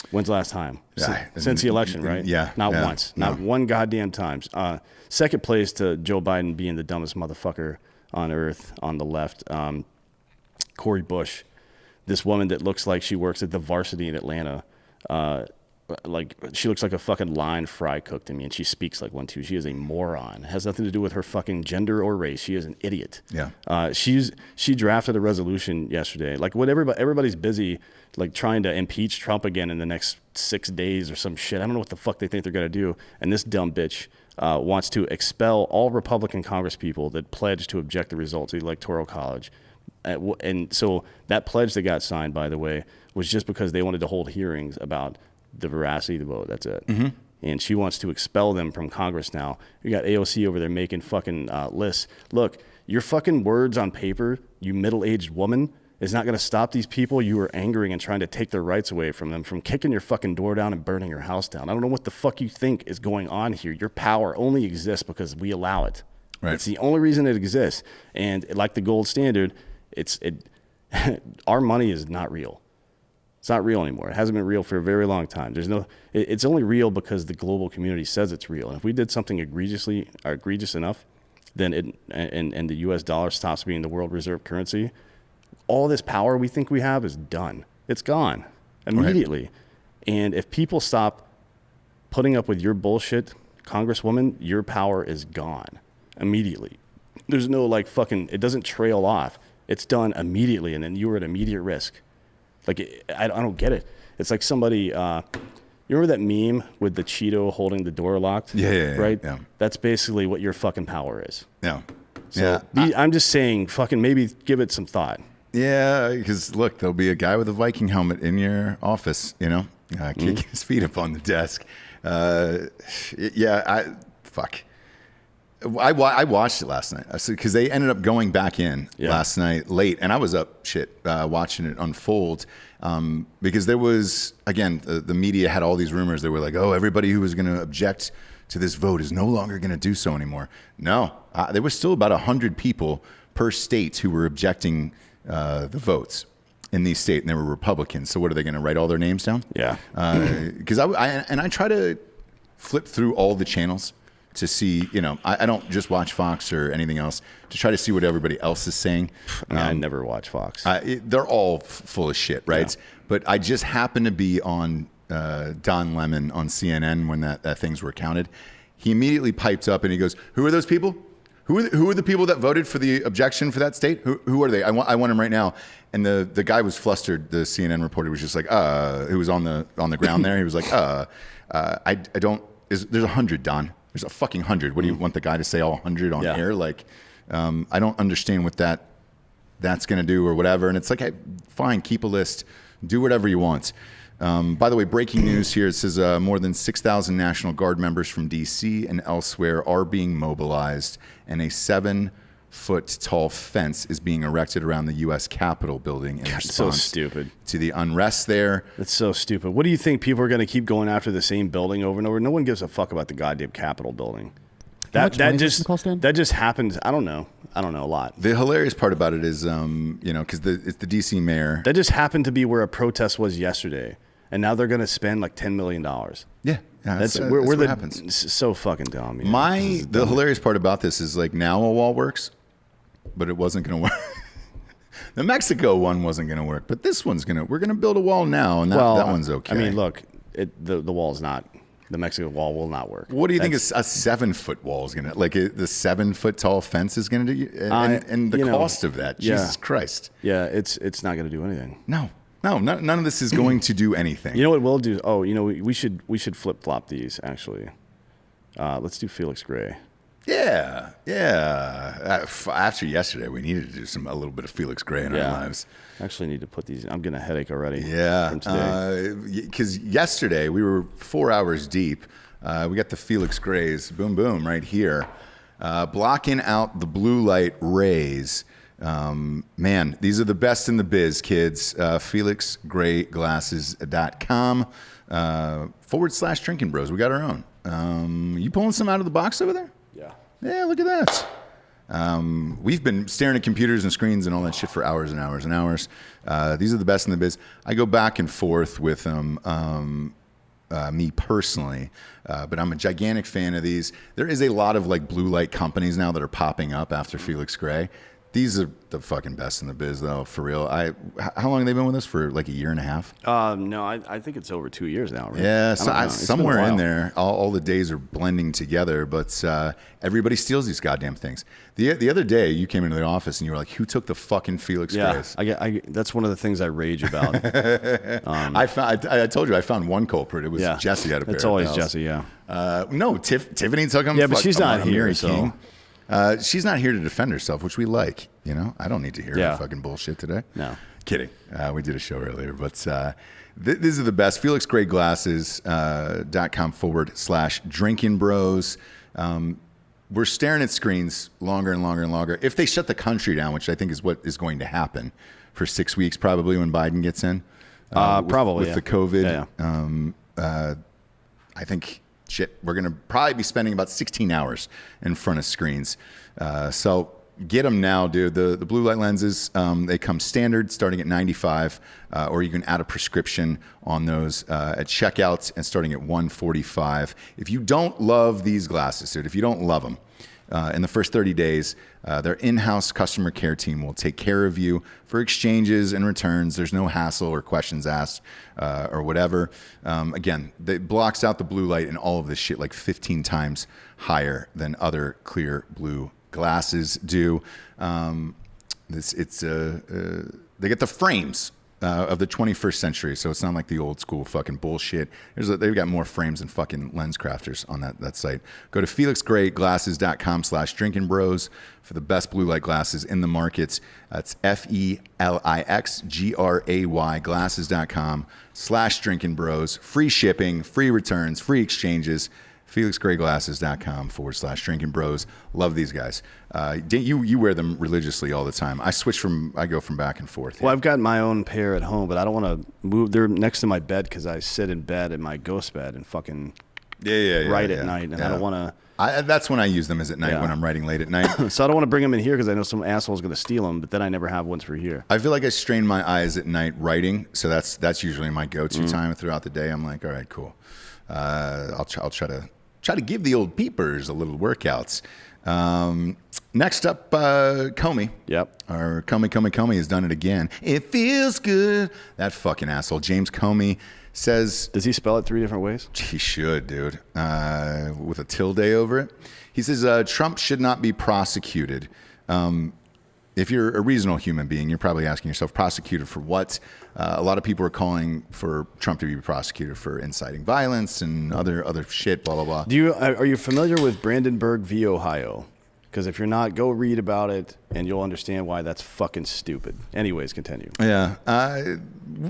When's the last time? Yeah, Since the election, right? Yeah. Not yeah, once. Not no. one goddamn time. Second place to Joe Biden being the dumbest motherfucker on earth on the left. Cori Bush, this woman that looks like she works at the Varsity in Atlanta. Like, she looks like a fucking line fry cook to me, and she speaks like one too. She is a moron. It has nothing to do with her fucking gender or race. She is an idiot. Yeah. She drafted a resolution yesterday. Like, what everybody's busy like trying to impeach Trump again in the next 6 days or some shit. I don't know what the fuck they think they're gonna do. And this dumb bitch wants to expel all Republican congresspeople that pledged to object the results of the Electoral College. And so that pledge that got signed, by the way, was just because they wanted to hold hearings about the veracity of the vote. That's it. Mm-hmm. And she wants to expel them from Congress now. You got AOC over there making fucking lists. Look, your fucking words on paper, you middle-aged woman, is not going to stop these people you are angering and trying to take their rights away from them from kicking your fucking door down and burning your house down. I don't know what the fuck you think is going on here. Your power only exists because we allow it. Right. It's the only reason it exists. And like the gold standard, our money is not real. It's not real anymore. It hasn't been real for a very long time. It's only real because the global community says it's real. And if we did something egregious enough, then and the U.S. dollar stops being the world reserve currency, all this power we think we have is done. It's gone immediately. Right. And if people stop putting up with your bullshit, Congresswoman, your power is gone immediately. There's no like fucking, it doesn't trail off. It's done immediately, and then you are at immediate risk. Like, I don't get it. It's like somebody, you remember that meme with the Cheeto holding the door locked? Yeah. Right? Yeah. That's basically what your fucking power is. Yeah. So I'm just saying, fucking maybe give it some thought. Yeah, because look, there'll be a guy with a Viking helmet in your office, you know, kicking his feet up on the desk. Fuck. I watched it last night because they ended up going back in last night late, and I was up watching it unfold because there was, again, the media had all these rumors. They were like, oh, everybody who was going to object to this vote is no longer going to do so anymore. No, there was still about 100 people per state who were objecting the votes in these states, and they were Republicans. So what are they going to write all their names down? Yeah. Because I try to flip through all the channels to see, you know, I don't just watch Fox or anything else to try to see what everybody else is saying. I never watch Fox. They're all full of shit, right? Yeah. But I just happened to be on Don Lemon on CNN when that things were counted. He immediately piped up and he goes, "Who are those people? Who are the people that voted for the objection for that state? Who are they? I want them right now." And the guy was flustered. The CNN reporter was just like, who was on the ground there. He was like, I don't. There's 100, Don. There's a fucking 100. What do you want the guy to say all 100 on air? Like, I don't understand what that's going to do or whatever. And it's like, hey, fine, keep a list. Do whatever you want. By the way, breaking news here. It says more than 6,000 National Guard members from D.C. and elsewhere are being mobilized, and a 7-foot-tall fence is being erected around the U.S. Capitol building in response so stupid. To the unrest there. That's so stupid. What do you think people are going to keep going after the same building over and over? No one gives a fuck about the goddamn Capitol building. That just happened. I don't know a lot. The hilarious part about it is, because it's the D.C. mayor. That just happened to be where a protest was yesterday, and now they're going to spend like $10 million. Yeah, that's what happens. So fucking dumb. The hilarious part about this is like now a wall works, but it wasn't going to work. The Mexico one wasn't going to work, but this one's we're going to build a wall now, and that one's okay. I mean, look, the wall's not The Mexican wall will not work. What do you think a 7-foot wall is gonna like? The 7-foot tall fence is gonna do, and the cost of that. Yeah. Jesus Christ. Yeah, it's not going to do anything. No, none of this is going to do anything. You know what we'll do? Oh, you know, we should flip flop these actually. Let's do Felix Gray. Yeah. After yesterday, we needed to do a little bit of Felix Gray in our lives. I actually need to put these. I'm getting a headache already. Yeah, from today. because yesterday we were 4 hours deep. We got the Felix Grays, boom, boom, right here, blocking out the blue light rays. Man, these are the best in the biz, kids. FelixGrayGlasses.com /Drinkin Bros. We got our own. You pulling some out of the box over there? Yeah, look at that. We've been staring at computers and screens and all that shit for hours and hours and hours. These are the best in the biz. I go back and forth with them, me personally, but I'm a gigantic fan of these. There is a lot of like blue light companies now that are popping up after Felix Gray. These are the fucking best in the biz, though, for real. How long have they been with us? For like a year and a half? No, I think it's over 2 years now, right? Yeah, somewhere in there, all the days are blending together, but everybody steals these goddamn things. The other day, you came into the office and you were like, who took the fucking Felix Grays? That's one of the things I rage about. I told you, I found one culprit. It was Jesse had a pair. It's always of Jesse, yeah. No, Tiffany took them. Yeah, but she's not here, so... she's not here to defend herself, which we like. You know, I don't need to hear her fucking bullshit today. No. Kidding. We did a show earlier, but these are the best. FelixGrayGlasses.com /Drinkin Bros. We're staring at screens longer and longer and longer. If they shut the country down, which I think is what is going to happen for 6 weeks, probably when Biden gets in, probably with the COVID. I think. Shit, we're going to probably be spending about 16 hours in front of screens. So get them now, dude. The blue light lenses, they come standard starting at $95, or you can add a prescription on those at checkouts and starting at $145. If you don't love these glasses, dude, if you don't love them, in the first 30 days, their in-house customer care team will take care of you for exchanges and returns. There's no hassle or questions asked or whatever. Again, it blocks out the blue light and all of this shit like 15 times higher than other clear blue glasses do. They get the frames of the 21st century, so it's not like the old school fucking bullshit. They've got more frames than fucking lens crafters on that site. Go to FelixGrayGlasses.com /Drinkin Bros for the best blue light glasses in the markets. That's FelixGray Glasses.com /Drinkin Bros. Free shipping, free returns, free exchanges. FelixGrayGlasses.com /Drinkin Bros. Love these guys. You wear them religiously all the time. I go from back and forth. Well, I've got my own pair at home, but I don't want to move. They're next to my bed because I sit in bed in my ghost bed and fucking write at night, and I don't want to. That's when I use them, is at night when I'm writing late at night. So I don't want to bring them in here because I know some asshole is going to steal them, but then I never have ones for here. I feel like I strain my eyes at night writing, so that's usually my go-to time throughout the day. I'm like, all right, cool. I'll try to give the old peepers a little workouts. Next up, Comey. Yep. Our Comey has done it again. It feels good. That fucking asshole. James Comey says... Does he spell it 3 different ways? He should, dude. With a tilde over it. He says Trump should not be prosecuted. If you're a reasonable human being, you're probably asking yourself, prosecuted for what? A lot of people are calling for Trump to be prosecuted for inciting violence and other shit, blah, blah, blah. Are you familiar with Brandenburg v. Ohio? Because if you're not, go read about it, and you'll understand why that's fucking stupid. Anyways, continue. Yeah.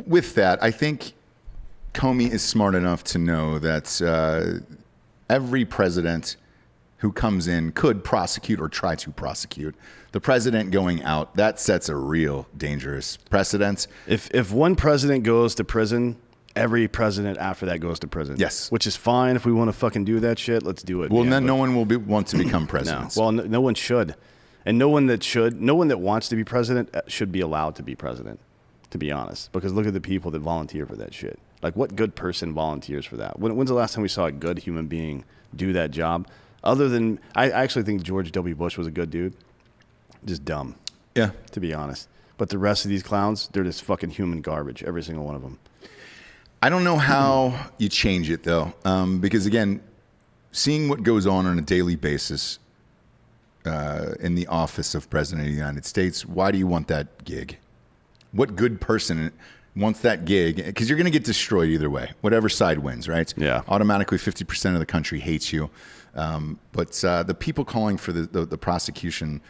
With that, I think Comey is smart enough to know that every president who comes in could prosecute or try to prosecute. The president going out, that sets a real dangerous precedent. If one president goes to prison, every president after that goes to prison. Yes. Which is fine. If we want to fucking do that shit, let's do it. Well, then no one will want to become president. No. Well, no one should. And no one that wants to be president should be allowed to be president, to be honest. Because look at the people that volunteer for that shit. Like, what good person volunteers for that? When's the last time we saw a good human being do that job? Other than, I actually think George W. Bush was a good dude. Just dumb. Yeah. To be honest. But the rest of these clowns, they're just fucking human garbage, every single one of them. I don't know how you change it though, because again, seeing what goes on a daily basis in the office of President of the United States, why do you want that gig? What good person wants that gig? Because you're going to get destroyed either way, whatever side wins, right? Yeah. Automatically, 50% of the country hates you. But the people calling for the prosecution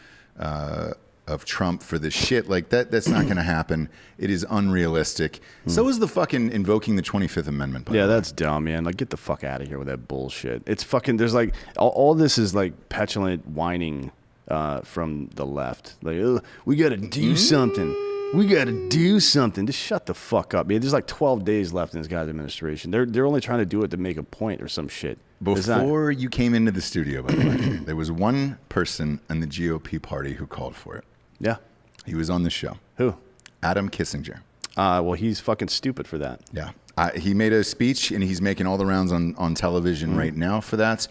of Trump for this shit, like that's not going to happen. It is unrealistic. So is the fucking invoking the 25th Amendment. Yeah, that's dumb, man. Like, get the fuck out of here with that bullshit. It's fucking, there's like, all this is like petulant whining from the left. Like, ugh, we got to do something. We got to do something. Just shut the fuck up, man. There's like 12 days left in this guy's administration. They're only trying to do it to make a point or some shit. Before you came into the studio, by the way, there was one person in the GOP party who called for it. Yeah. He was on the show. Who? Adam Kissinger. Well, he's fucking stupid for that. Yeah. He made a speech, and he's making all the rounds on television right now for that.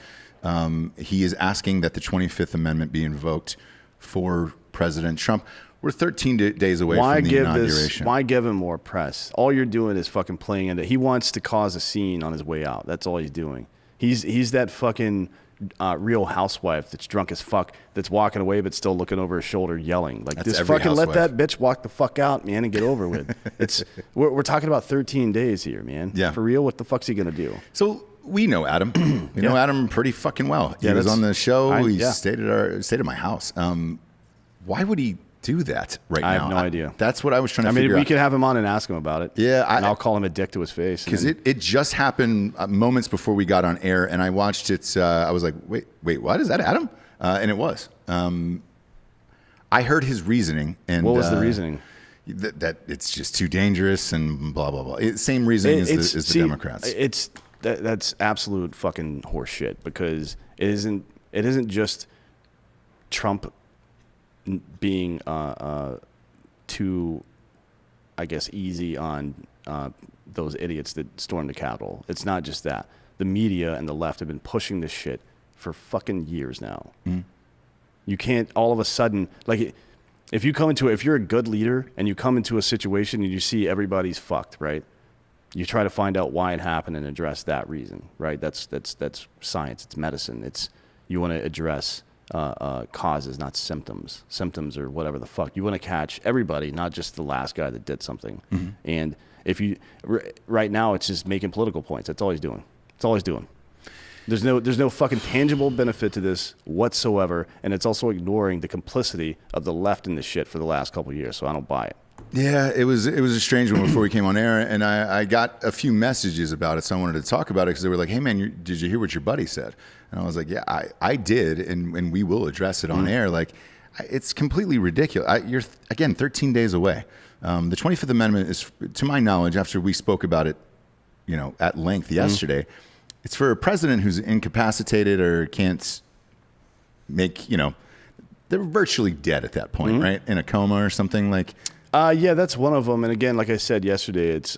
He is asking that the 25th Amendment be invoked for President Trump. We're 13 days away from the inauguration. Why give him more press? All you're doing is fucking playing into. He wants to cause a scene on his way out. That's all he's doing. He's that fucking Real Housewife that's drunk as fuck, that's walking away but still looking over his shoulder yelling. Like, That's just every fucking let housewife. that bitch walk the fuck out, man, and get over with. We're talking about 13 days here, man. Yeah. For real, what the fuck's he gonna do? So we know Adam. We know Adam pretty fucking well. He was on the show. He stayed at my house. Why would he do that right now? I have no idea. That's what I was trying to I mean, figure we out. could have him on and ask him about it. Yeah, and I'll call him a dick to his face. Because it just happened moments before we got on air, and I watched it. I was like, wait, what? Is that Adam? And it was. I heard his reasoning. And what was the reasoning? That it's just too dangerous and blah, blah, blah. Same reasoning as the Democrats. That's absolute fucking horseshit, because it isn't just Trump being too, I guess, easy on those idiots that stormed the Capitol. It's not just that. The media and the left have been pushing this shit for fucking years now. Mm. You can't all of a sudden, like, if you're a good leader and you come into a situation and you see everybody's fucked, right? You try to find out why it happened and address that reason, right? That's science. It's medicine. You want to address causes, not symptoms. Symptoms or whatever the fuck. You want to catch everybody, not just the last guy that did something. Mm-hmm. And right now, it's just making political points. That's all he's doing. That's all he's doing. There's no fucking tangible benefit to this whatsoever, and it's also ignoring the complicity of the left in this shit for the last couple of years. So I don't buy it. Yeah, it was a strange one before we came on air, and I got a few messages about it, so I wanted to talk about it because they were like, "Hey man, did you hear what your buddy said?" And I was like, "Yeah, I did, and we will address it on air." Like, it's completely ridiculous. You're again 13 days away. The 25th Amendment is, to my knowledge, after we spoke about it, at length yesterday, it's for a president who's incapacitated or can't make, they're virtually dead at that point, right? In a coma or something like. Yeah, that's one of them. And again, like I said yesterday, it's,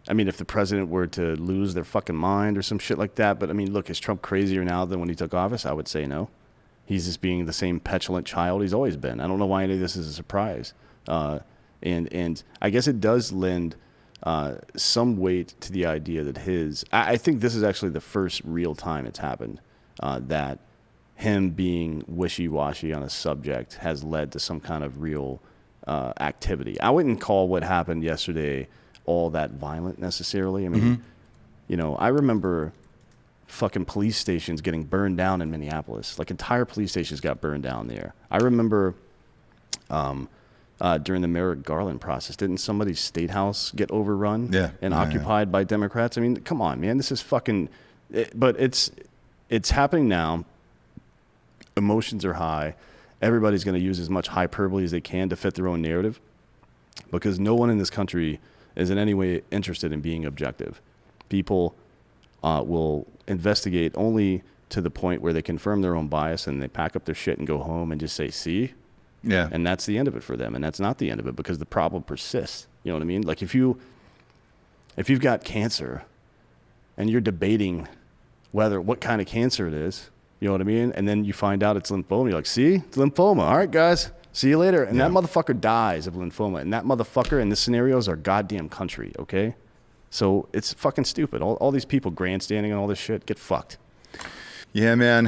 if the president were to lose their fucking mind or some shit like that. But I mean, look, is Trump crazier now than when he took office? I would say no. He's just being the same petulant child he's always been. I don't know why any of this is a surprise. And I guess it does lend some weight to the idea that I think this is actually the first real time it's happened, that him being wishy-washy on a subject has led to some kind of real activity. I wouldn't call what happened yesterday all that violent necessarily. I mean, I remember fucking police stations getting burned down in Minneapolis. Like, entire police stations got burned down there. I remember during the Merrick Garland process, didn't somebody's state house get overrun and occupied by Democrats? I mean, come on, man. This is fucking... But it's happening now. Emotions are high. Everybody's going to use as much hyperbole as they can to fit their own narrative, because no one in this country is in any way interested in being objective. People will investigate only to the point where they confirm their own bias and they pack up their shit and go home and just say, see? Yeah. And that's the end of it for them. And that's not the end of it, because the problem persists. You know what I mean? Like, if you've got cancer and you're debating what kind of cancer it is, you know what I mean? And then you find out it's lymphoma. You're like, see? It's lymphoma. All right, guys. See you later. And that motherfucker dies of lymphoma. And that motherfucker in this scenario is our goddamn country, okay? So it's fucking stupid. All these people grandstanding and all this shit, get fucked. Yeah, man.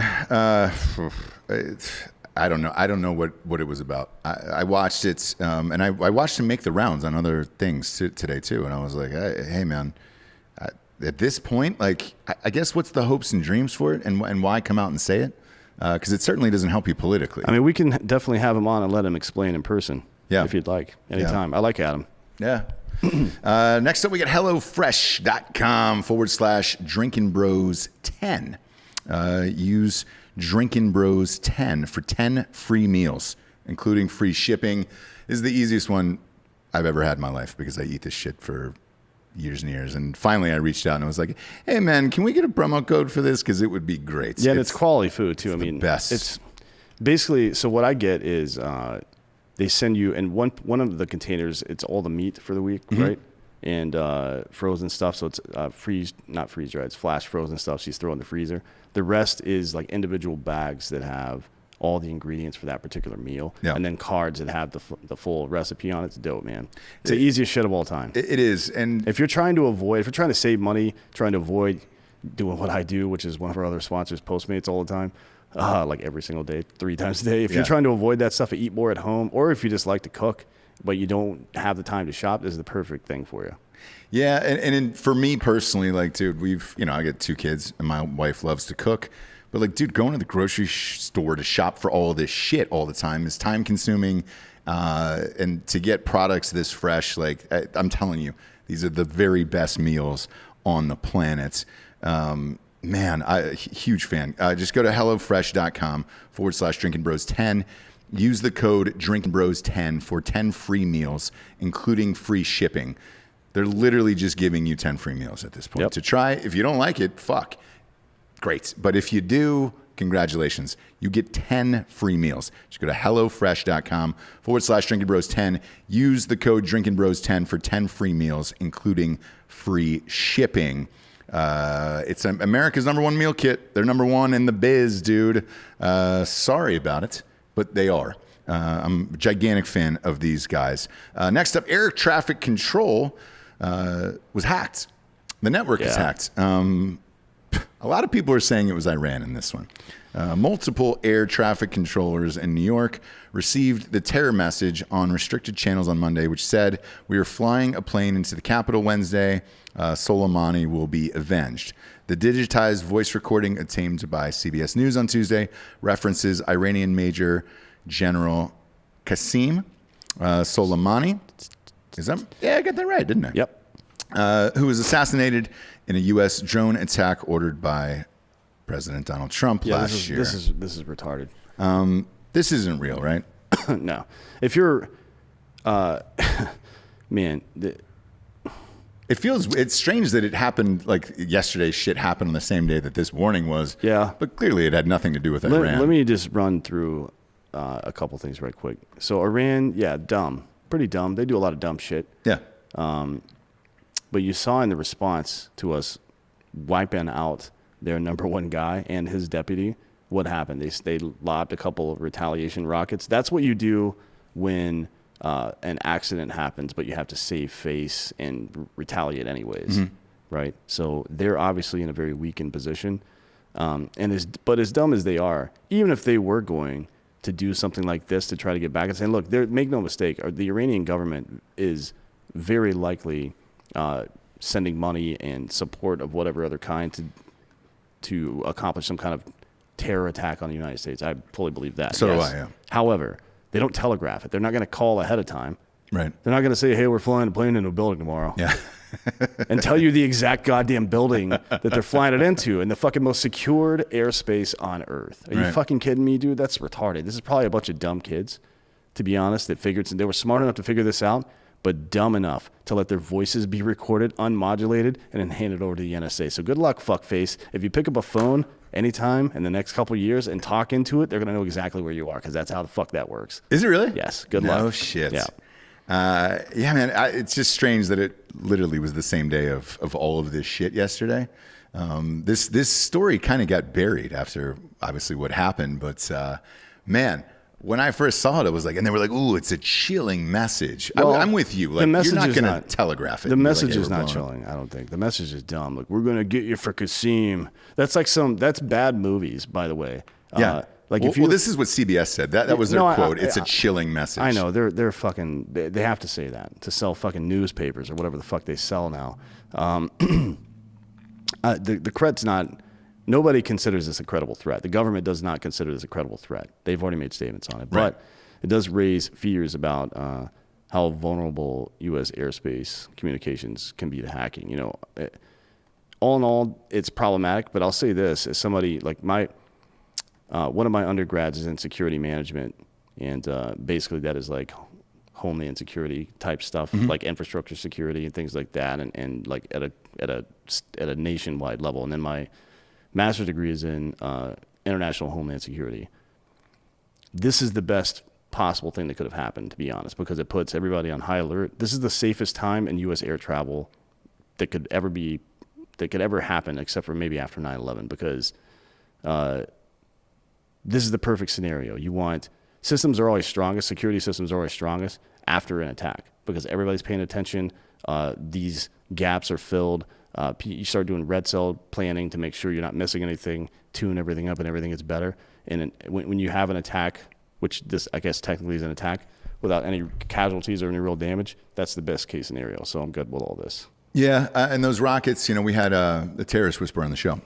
I don't know. I don't know what it was about. I watched it, and I watched him make the rounds on other things today too. And I was like, hey, man, at this point, like, I guess what's the hopes and dreams for it, and why come out and say it? Because it certainly doesn't help you politically. I mean, we can definitely have him on and let him explain in person. Yeah. If you'd like, anytime. I like Adam. Yeah. Next up, we got HelloFresh.com/DrinkinBros10. Use Drinkin Bros 10 for 10 free meals, including free shipping. This is the easiest one I've ever had in my life because I eat this shit for years and years. And finally, I reached out and I was like, hey, man, can we get a promo code for this? Because it would be great. Yeah, and it's quality food, too. I mean, best. It's basically, so what I get is they send you, and one of the containers, it's all the meat for the week, right? And frozen stuff. So it's not freeze dried, it's flash frozen stuff. So you throw in the freezer. The rest is like individual bags that have all the ingredients for that particular meal. Yeah. And then cards that have the full recipe on it. It's dope, man. It's the easiest shit of all time. It is. And if you're trying to save money, trying to avoid doing what I do, which is one of our other sponsors, Postmates, all the time, like every single day, 3 times a day. If you're trying to avoid that stuff and eat more at home, or if you just like to cook, but you don't have the time to shop, this is the perfect thing for you. Yeah, and for me personally, like, dude, I got 2 kids, and my wife loves to cook. But, like, dude, going to the grocery store to shop for all this shit all the time is time consuming. And to get products this fresh, like, I'm telling you, these are the very best meals on the planet. Man, huge fan. Just go to HelloFresh.com/DrinkinBros10. Use the code DrinkinBros10 for 10 free meals, including free shipping. They're literally just giving you 10 free meals at this point to try. If you don't like it, fuck. Great. But if you do, congratulations. You get 10 free meals. Just go to HelloFresh.com/DrinkinBros10. Use the code DrinkinBros10 for 10 free meals, including free shipping. It's America's #1 meal kit. They're #1 in the biz, dude. Sorry about it, but they are. I'm a gigantic fan of these guys. Next up, air traffic control was hacked. The network is hacked. A lot of people are saying it was Iran in this one. Multiple air traffic controllers in New York received the terror message on restricted channels on Monday, which said, "We are flying a plane into the capital Wednesday. Soleimani will be avenged." The digitized voice recording obtained by CBS News on Tuesday references Iranian Major General Qasem Soleimani. Yeah, I got that right, didn't I? Yep. Who was assassinated in a U.S. drone attack ordered by President Donald Trump last year. This is retarded. This isn't real, right? No. If you're, man, it's strange that it happened, like yesterday's shit happened on the same day that this warning was. Yeah. But clearly it had nothing to do with Iran. Let me just run through a couple things right quick. So Iran, dumb. Pretty dumb. They do a lot of dumb shit. Yeah. But you saw in the response to us wiping out their #1 guy and his deputy, what happened? They lobbed a couple of retaliation rockets. That's what you do when an accident happens, but you have to save face and retaliate anyways, right? So they're obviously in a very weakened position. But as dumb as they are, even if they were going to do something like this to try to get back and say, look, make no mistake, the Iranian government is very likely sending money and support of whatever other kind to accomplish some kind of terror attack on the United States. I fully believe that. So do I, yeah. However, they don't telegraph it. They're not going to call ahead of time. Right. They're not going to say, hey, we're flying a plane into a building tomorrow. Yeah. And tell you the exact goddamn building that they're flying it into in the fucking most secured airspace on Earth. Are you fucking kidding me, dude? That's retarded. This is probably a bunch of dumb kids, to be honest, that they were smart enough to figure this out, but dumb enough to let their voices be recorded, unmodulated, and then handed over to the NSA. So good luck, fuckface. If you pick up a phone anytime in the next couple of years and talk into it, they're going to know exactly where you are because that's how the fuck that works. Is it really? Yes. Good luck. No shit. Yeah. Yeah, man. It's just strange that it literally was the same day of all of this shit yesterday. This story kind of got buried after obviously what happened, but man, when I first saw it, it was like, and they were like, "Ooh, it's a chilling message." Well, I'm with you. Like, the message you're not is going to not- telegraph it. The and be like, message "Hey, is we're not blowing chilling. I don't think the message is dumb. Like, we're gonna get you for Kasim. That's like that's bad movies, by the way. Yeah. Like well, if you well, this is what CBS said. That was their No, quote. It's a chilling message. I know they're fucking. They have to say that to sell fucking newspapers or whatever the fuck they sell now. The Cret's not. Nobody considers this a credible threat. The government does not consider this a credible threat. They've already made statements on it, Right. but it does raise fears about how vulnerable U.S. airspace communications can be to hacking. You know, all in all, it's problematic. But I'll say this: as somebody like one of my undergrads is in security management, and basically that is like homeland security type stuff, like infrastructure security and things like that, and like at a nationwide level. And then my master's degree is in international homeland security. This is the best possible thing that could have happened, to be honest, because it puts everybody on high alert. This is the safest time in U.S. air travel that could ever happen, except for maybe after 9/11, because this is the perfect scenario. You want systems are always strongest, security systems are always strongest after an attack because everybody's paying attention. These gaps are filled. You start doing red cell planning to make sure you're not missing anything, tune everything up, and everything gets better. And when you have an attack, which this I guess technically is an attack, without any casualties or any real damage, that's the best case scenario. So I'm good with all this. Yeah, and those rockets. You know, we had the terrorist whisperer on the show.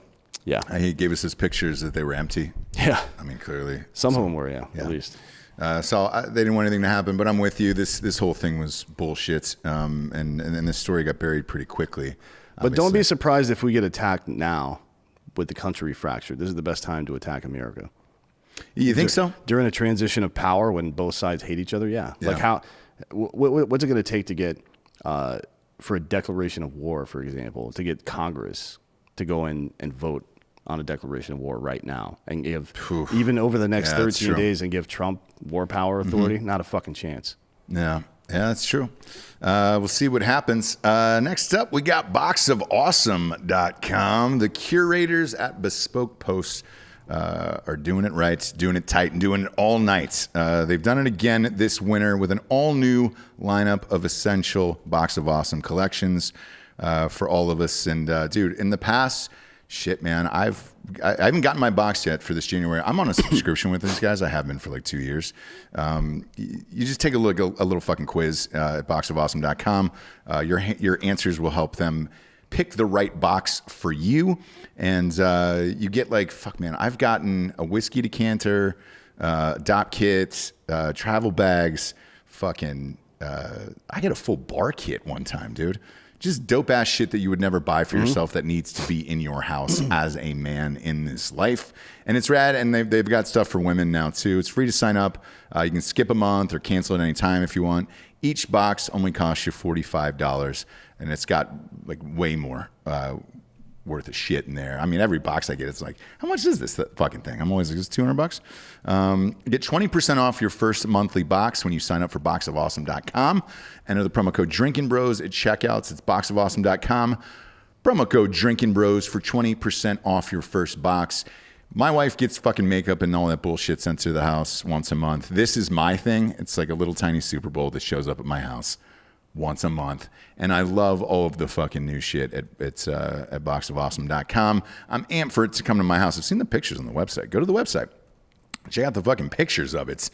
Yeah. He gave us his pictures that they were empty. Yeah. I mean, clearly. Some of them were, yeah. At least. So they didn't want anything to happen, but I'm with you. This whole thing was bullshit, and this story got buried pretty quickly. But don't be surprised if we get attacked now with the country fractured. This is the best time to attack America. You think so? During a transition of power when both sides hate each other, yeah. Yeah. Like what's it going to take to get, for a declaration of war, for example, to get Congress to go in and vote on a declaration of war right now and give, even over the next 13 days and give Trump war power authority? Not a fucking chance. Yeah, that's true. We'll see what happens. Next up, we got boxofawesome.com. The curators at Bespoke Post are doing it right, doing it tight, and doing it all night. They've done it again this winter with an all-new lineup of essential Box of Awesome collections for all of us. And, dude, in the past... Shit, man. I haven't gotten my box yet for this January. I'm on a subscription with these guys. I have been for like 2 years. You just take a look, a little fucking quiz at boxofawesome.com. Your answers will help them pick the right box for you. And you get like, fuck, man, I've gotten a whiskey decanter, dop kit, travel bags, fucking, I get a full bar kit one time, dude. Just dope ass shit that you would never buy for yourself that needs to be in your house as a man in this life. And it's rad. And they've got stuff for women now too. It's free to sign up. You can skip a month or cancel at any time if you want. Each box only costs you $45, and it's got like way more worth of shit in there. I mean, every box I get, it's like, how much is this fucking thing? I'm always like, it's $200. Get 20% off your first monthly box when you sign up for boxofawesome.com. Enter the promo code Drinkin Bros at checkouts. It's boxofawesome.com. Promo code Drinkin Bros for 20% off your first box. My wife gets fucking makeup and all that bullshit sent to the house once a month. This is my thing. It's like a little tiny Super Bowl that shows up at my house once a month. And I love all of the fucking new shit at boxofawesome.com. I'm amped for it to come to my house. I've seen the pictures on the website. Go to the website. Check out the fucking pictures of it.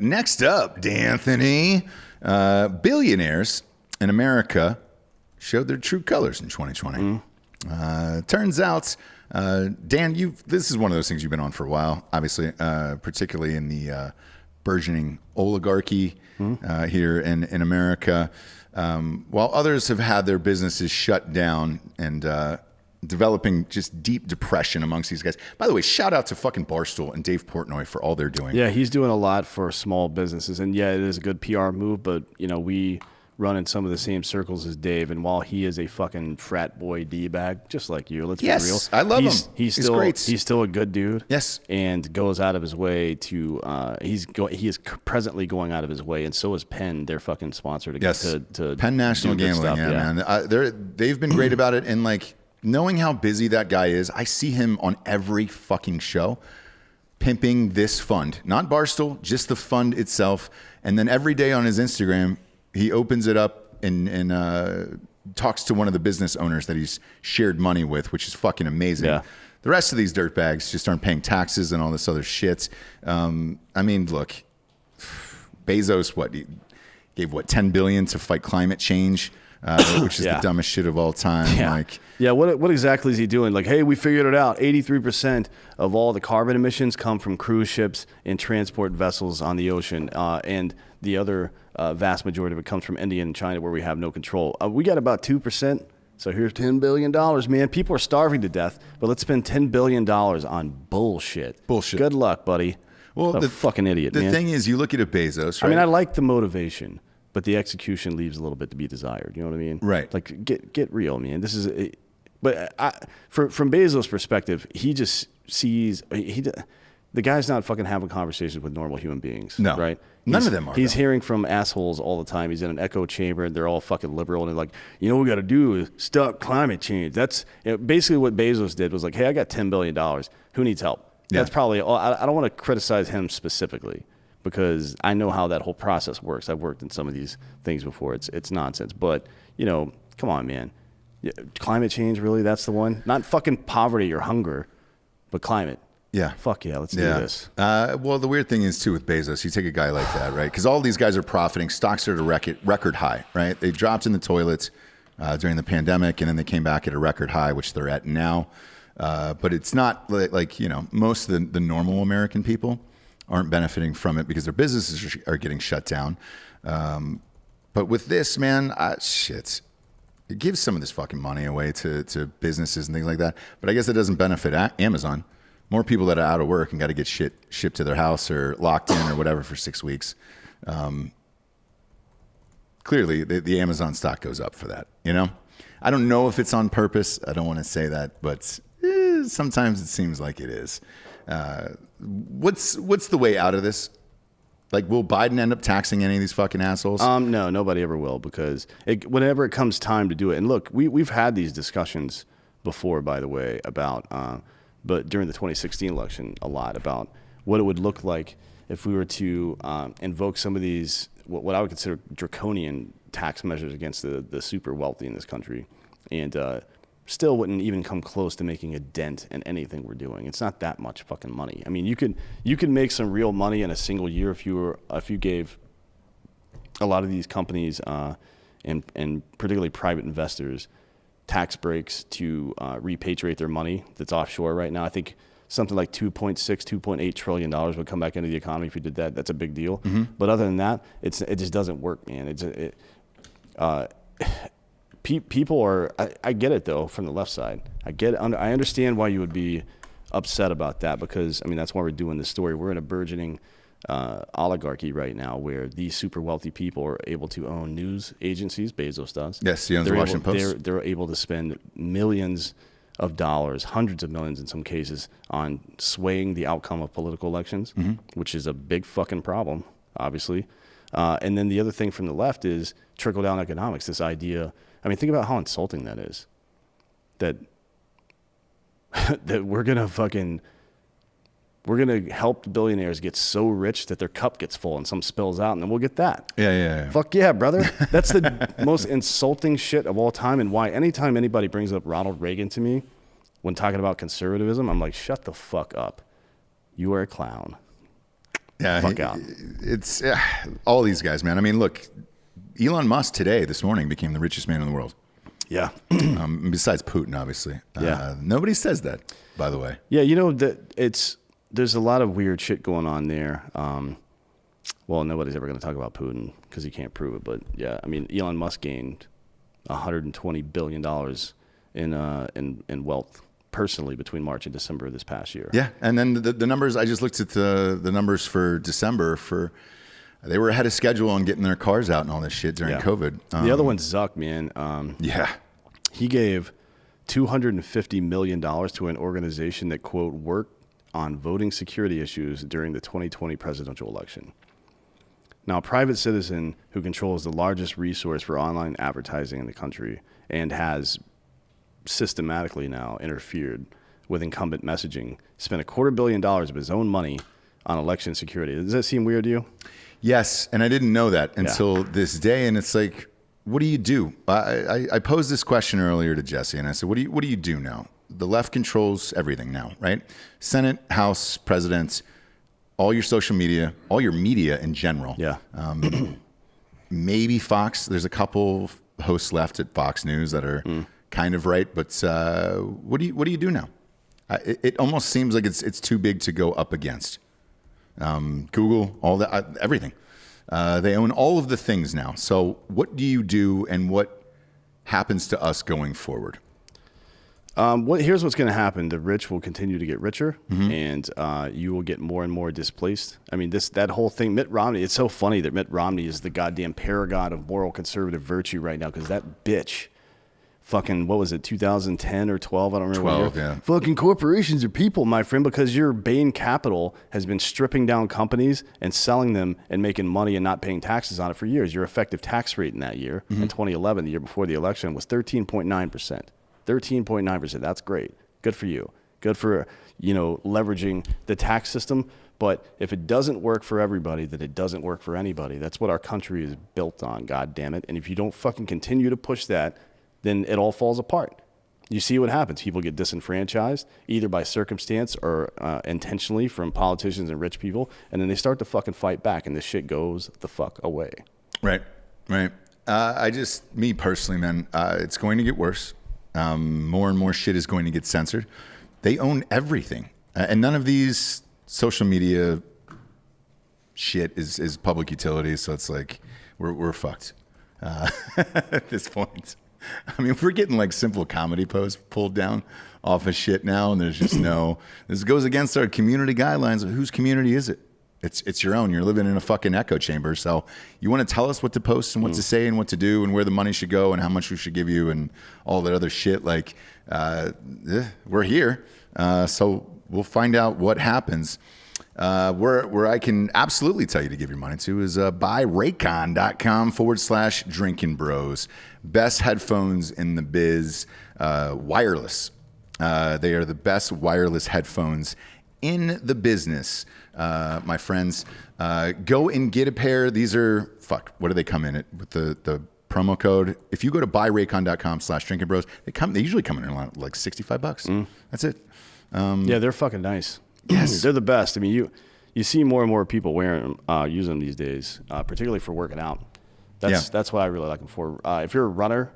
Next up, D'Anthony. Billionaires in America showed their true colors in 2020. Turns out, Dan, this is one of those things you've been on for a while, obviously, particularly in the burgeoning oligarchy here in America. While others have had their businesses shut down and developing just deep depression amongst these guys. By the way, shout out to fucking Barstool and Dave Portnoy for all they're doing. Yeah, he's doing a lot for small businesses. And yeah, it is a good PR move, but you know, we run in some of the same circles as Dave, and while he is a fucking frat boy D-bag, just like you, let's be real. I love him. He's great. He's still a good dude. Yes. And goes out of his way to he is presently going out of his way, and so is Penn, their fucking sponsor, to Penn National do good Gambling, stuff. man. They've been great about it, and like knowing how busy that guy is, I see him on every fucking show. pimping this fund, not Barstool, just the fund itself. And then every day on his Instagram, he opens it up and talks to one of the business owners that he's shared money with, which is fucking amazing. Yeah. The rest of these dirtbags just aren't paying taxes and all this other shit. I mean, look, Bezos, he gave $10 billion to fight climate change, which is the dumbest shit of all time. Yeah. What exactly is he doing? Like, hey, we figured it out. 83% of all the carbon emissions come from cruise ships and transport vessels on the ocean, and the other vast majority of it comes from India and China, where we have no control. We got about 2%. So here's $10 billion, man. People are starving to death, but let's spend $10 billion on bullshit. Good luck, buddy. Well, the fucking idiot, man. The thing is, you look at a Bezos, right? I mean, I like the motivation, but the execution leaves a little bit to be desired. You know what I mean? Right. Like, get real, man. This is, but from Bezos' perspective, he just sees the guy's not fucking having conversations with normal human beings. No, right? None of them are. He's hearing from assholes all the time. He's in an echo chamber, and they're all fucking liberal, and they're like, what we got to do is stop climate change. That's basically what Bezos did. Was like, hey, I got $10 billion. Who needs help? Yeah. That's probably all. I don't want to criticize him specifically, because I know how that whole process works. I've worked in some of these things before. It's nonsense. But, come on, man. Climate change, really? That's the one? Not fucking poverty or hunger, but climate. Yeah. Fuck yeah, let's do this. Well, the weird thing is, too, with Bezos, you take a guy like that, right? Because all these guys are profiting. Stocks are at a record high, right? They dropped in the toilets during the pandemic, and then they came back at a record high, which they're at now. But it's not like most of the normal American people aren't benefiting from it because their businesses are getting shut down. But with this, man, it gives some of this fucking money away to businesses and things like that. But I guess it doesn't benefit Amazon. More people that are out of work and got to get shit shipped to their house or locked in or whatever for 6 weeks. Clearly, the Amazon stock goes up for that. I don't know if it's on purpose. I don't want to say that, but sometimes it seems like it is. What's the way out of this? Like, will Biden end up taxing any of these fucking assholes? No, nobody ever will, because whenever it comes time to do it, and look, we've had these discussions before, by the way, about. But during the 2016 election, a lot about what it would look like if we were to invoke some of these, what I would consider draconian tax measures against the super wealthy in this country, and still wouldn't even come close to making a dent in anything we're doing. It's not that much fucking money. I mean, you could make some real money in a single year if you gave a lot of these companies and particularly private investors tax breaks to repatriate their money that's offshore right now. I think something like $2.8 trillion would come back into the economy if you did that. That's a big deal. Mm-hmm. But other than that, it just doesn't work, man. People are. I get it though from the left side. I understand why you would be upset about that, because that's why we're doing this story. We're in a burgeoning oligarchy right now, where these super wealthy people are able to own news agencies. Bezos does. Yes, he owns the Washington Post. They're able to spend millions of dollars, hundreds of millions in some cases, on swaying the outcome of political elections, mm-hmm. which is a big fucking problem, obviously. And then the other thing from the left is trickle-down economics, this idea. Think about how insulting that is. That we're going to help the billionaires get so rich that their cup gets full and some spills out, and then we'll get that. Yeah. Fuck yeah, brother. That's the most insulting shit of all time, and why anytime anybody brings up Ronald Reagan to me when talking about conservatism, I'm like, shut the fuck up. You are a clown. Yeah, fuck out. It's all these guys, man. Look, Elon Musk this morning became the richest man in the world. Yeah. Besides Putin, obviously. Yeah. Nobody says that, by the way. Yeah, there's a lot of weird shit going on there. Well, nobody's ever going to talk about Putin because he can't prove it. But yeah, Elon Musk gained $120 billion in wealth personally between March and December of this past year. Yeah, and then the numbers, I just looked at the numbers for December they were ahead of schedule on getting their cars out and all this shit during COVID. The other one's Zuck, man. He gave $250 million to an organization that, quote, worked on voting security issues during the 2020 presidential election. Now, a private citizen who controls the largest resource for online advertising in the country and has systematically now interfered with incumbent messaging, spent $250 million of his own money on election security. Does that seem weird to you? Yes, and I didn't know that until this day, and it's like, what do you do? I posed this question earlier to Jesse, and I said, what do you do now? The left controls everything now, right? Senate, House, President, all your social media, all your media in general. Yeah. Maybe Fox. There's a couple hosts left at Fox News that are kind of right, but what do you do now? It almost seems like it's too big to go up against. Google, all that, everything. They own all of the things now. So what do you do, and what happens to us going forward? Here's what's going to happen. The rich will continue to get richer, and you will get more and more displaced. I mean, that whole thing, Mitt Romney, it's so funny that Mitt Romney is the goddamn paragon of moral conservative virtue right now, because that bitch, fucking, what was it, 2010 or 12? I don't remember. 12, yeah. Fucking corporations are people, my friend, because your Bain Capital has been stripping down companies and selling them and making money and not paying taxes on it for years. Your effective tax rate in that year, in 2011, the year before the election, was 13.9%. 13.9%. That's great. Good for you. Good for, leveraging the tax system. But if it doesn't work for everybody, then it doesn't work for anybody. That's what our country is built on, God damn it. And if you don't fucking continue to push that, then it all falls apart. You see what happens. People get disenfranchised, either by circumstance or intentionally from politicians and rich people, and then they start to fucking fight back, and this shit goes the fuck away. Right. Me personally, man, it's going to get worse. More and more shit is going to get censored. They own everything. And none of these social media shit is public utility. So it's like, we're fucked at this point. I mean, we're getting like simple comedy posts pulled down off of shit now. And there's just this goes against our community guidelines. Whose community is it? It's your own. You're living in a fucking echo chamber. So you want to tell us what to post and what to say and what to do and where the money should go and how much we should give you and all that other shit. Like, we're here. So we'll find out what happens. Where I can absolutely tell you to give your money to is buyraycon.com/Drinkin Bros. Best headphones in the biz, wireless. They are the best wireless headphones in the business, my friends. Go and get a pair. These are, what do they come in at with the promo code? If you go to buyraycon.com/Drinkin Bros, they usually come in at like $65. That's it. Yeah, they're fucking nice. Yes. They're the best. I mean, you see more and more people wearing them, use them these days, particularly for working out. That's what I really like them for. If you're a runner,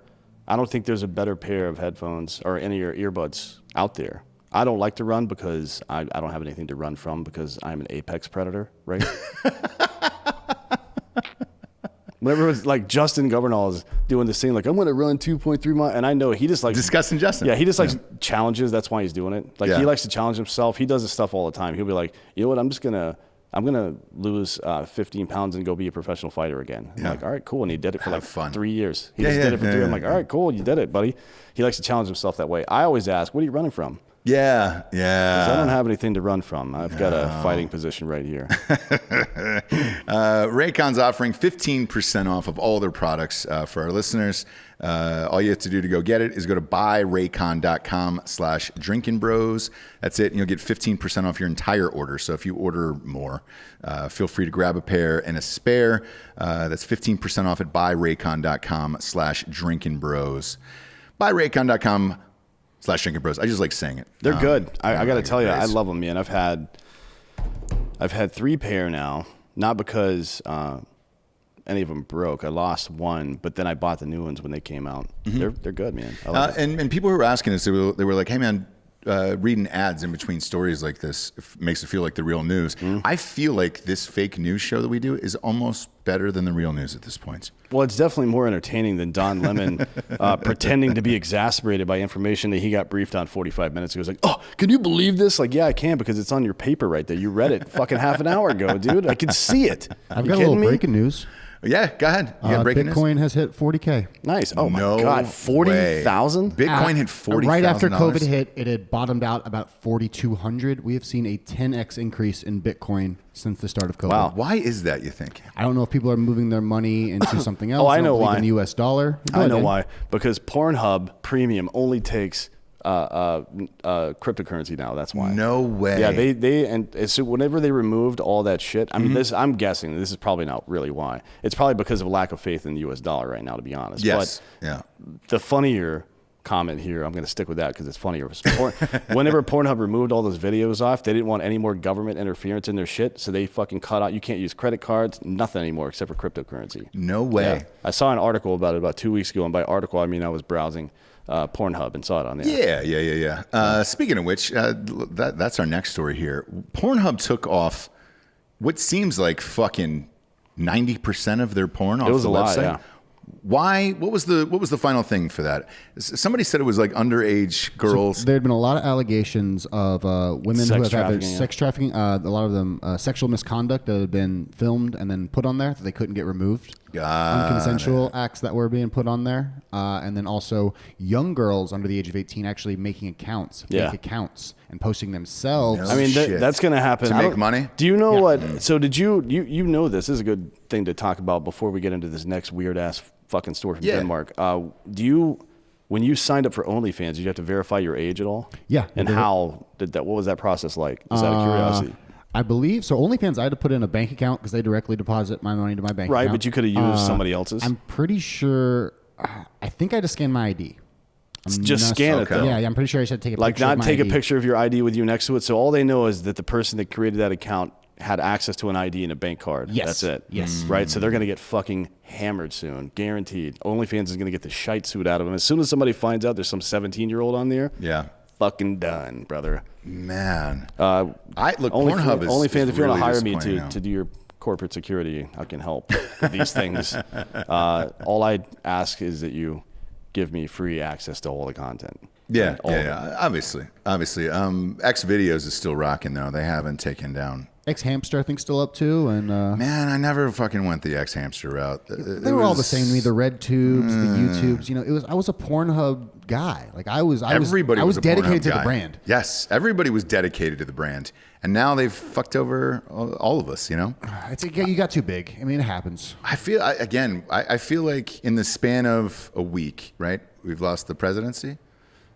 I don't think there's a better pair of headphones or any of your earbuds out there. I don't like to run because I don't have anything to run from because I'm an apex predator, right? Whenever it was like Justin Governal is doing this thing, like, I'm going to run 2.3 miles. And I know he just likes... Discussing Justin. Yeah, he just likes challenges. That's why he's doing it. Like, he likes to challenge himself. He does this stuff all the time. He'll be like, you know what, I'm going to lose 15 pounds and go be a professional fighter again. I'm like, all right, cool. And he did it for like 3 years. He did it for 3 years. I'm like, all right, cool. You did it, buddy. He likes to challenge himself that way. I always ask, what are you running from? Yeah. 'Cause I don't have anything to run from. I've got a fighting position right here. Raycon's offering 15% off of all their products for our listeners. All you have to do to go get it is go to buyraycon.com/Drinkin Bros. That's it. And you'll get 15% off your entire order. So if you order more, feel free to grab a pair and a spare. That's 15% off at buyraycon.com/Drinkin Bros. buyraycon.com/Drinkin Bros. I just like saying it. They're good. I got to tell you, I love them, man. I've had 3 pair now, not because any of them broke. I lost one, but then I bought the new ones when they came out. They're good, man. And people who were asking us, they were like, hey, man, reading ads in between stories like this makes it feel like the real news. I feel like this fake news show that we do is almost better than the real news at this point. Well, it's definitely more entertaining than Don Lemon pretending to be exasperated by information that he got briefed on 45 minutes ago. He's like, oh, can you believe this? Like, yeah, I can, because it's on your paper right there. You read it fucking half an hour ago, dude. I can see it. I've got a little breaking news. Yeah, go ahead. You got breaking Bitcoin news? has hit 40K. Nice. Oh, my God. 40,000? Bitcoin hit $40,000. Right after COVID hit, it had bottomed out about 4,200. We have seen a 10x increase in Bitcoin since the start of COVID. Wow. Why is that, you think? I don't know if people are moving their money into something else. I know why. In US dollar. I know why. Because Pornhub Premium only takes cryptocurrency now. That's why. No way. Yeah, and so whenever they removed all that shit, I mean, I'm guessing this is probably not really why. It's probably because of lack of faith in the U.S. dollar right now, to be honest. Yes. But yeah. the funnier comment here, I'm going to stick with that because it's funnier. Whenever Pornhub removed all those videos off, they didn't want any more government interference in their shit, so they fucking cut out. You can't use credit cards, nothing anymore except for cryptocurrency. No way. Yeah. I saw an article about it about 2 weeks ago, and by article I mean I was browsing Pornhub and saw it on there. Yeah. Speaking of which, that's our next story here. Pornhub took off what seems like fucking 90% of their porn off It was the a lot, website. yeah. Why? What was the final thing for that? Somebody said it was like underage girls. There had been a lot of allegations of women Sex who have had their trafficking, yeah. sex trafficking. A lot of them sexual misconduct that had been filmed and then put on there that they couldn't get removed. Unconsensual acts that were being put on there, and then also young girls under the age of 18 actually making accounts, fake accounts, and posting themselves. No I mean, shit. that's going to happen. To make money? Do you know what? So did you know this? This is a good thing to talk about before we get into this next weird ass fucking story from Denmark. When you signed up for OnlyFans, did you have to verify your age at all? Yeah. And how did that? What was that process like? Just out of curiosity. I believe so. OnlyFans, I had to put in a bank account because they directly deposit my money to my bank account. Right, but you could have used somebody else's. I'm pretty sure. I think I just scanned my ID. Just scan it though. Yeah, I'm pretty sure I should take a Like picture. of not my take ID. a picture of your ID with you next to it. So all they know is that the person that created that account had access to an ID and a bank card. Yes. That's it. Yes. Right. So they're going to get fucking hammered soon, guaranteed. OnlyFans is going to get the shite suit out of them as soon as somebody finds out there's some 17-year-old on there. Yeah. Fucking done, brother. Man. Pornhub Pornhub is OnlyFans. is If you really want to hire me disappointing now. to do your corporate security, I can help with these things. All I ask is that you give me free access to all the content. Yeah, Right? All of it. Obviously. X videos is still rocking though. They haven't taken down. X Hamster, I think, still up too, and Man, I never fucking went the X Hamster route. they were all the same to me. The Red Tubes, the YouTubes. You know, I was a Pornhub guy. Like I was Everybody was a dedicated Pornhub to guy. the brand. Yes, everybody was dedicated to the brand, and now they've fucked over all of us. You know, You got too big. I mean, it happens. I feel like in the span of a week, right? We've lost the presidency,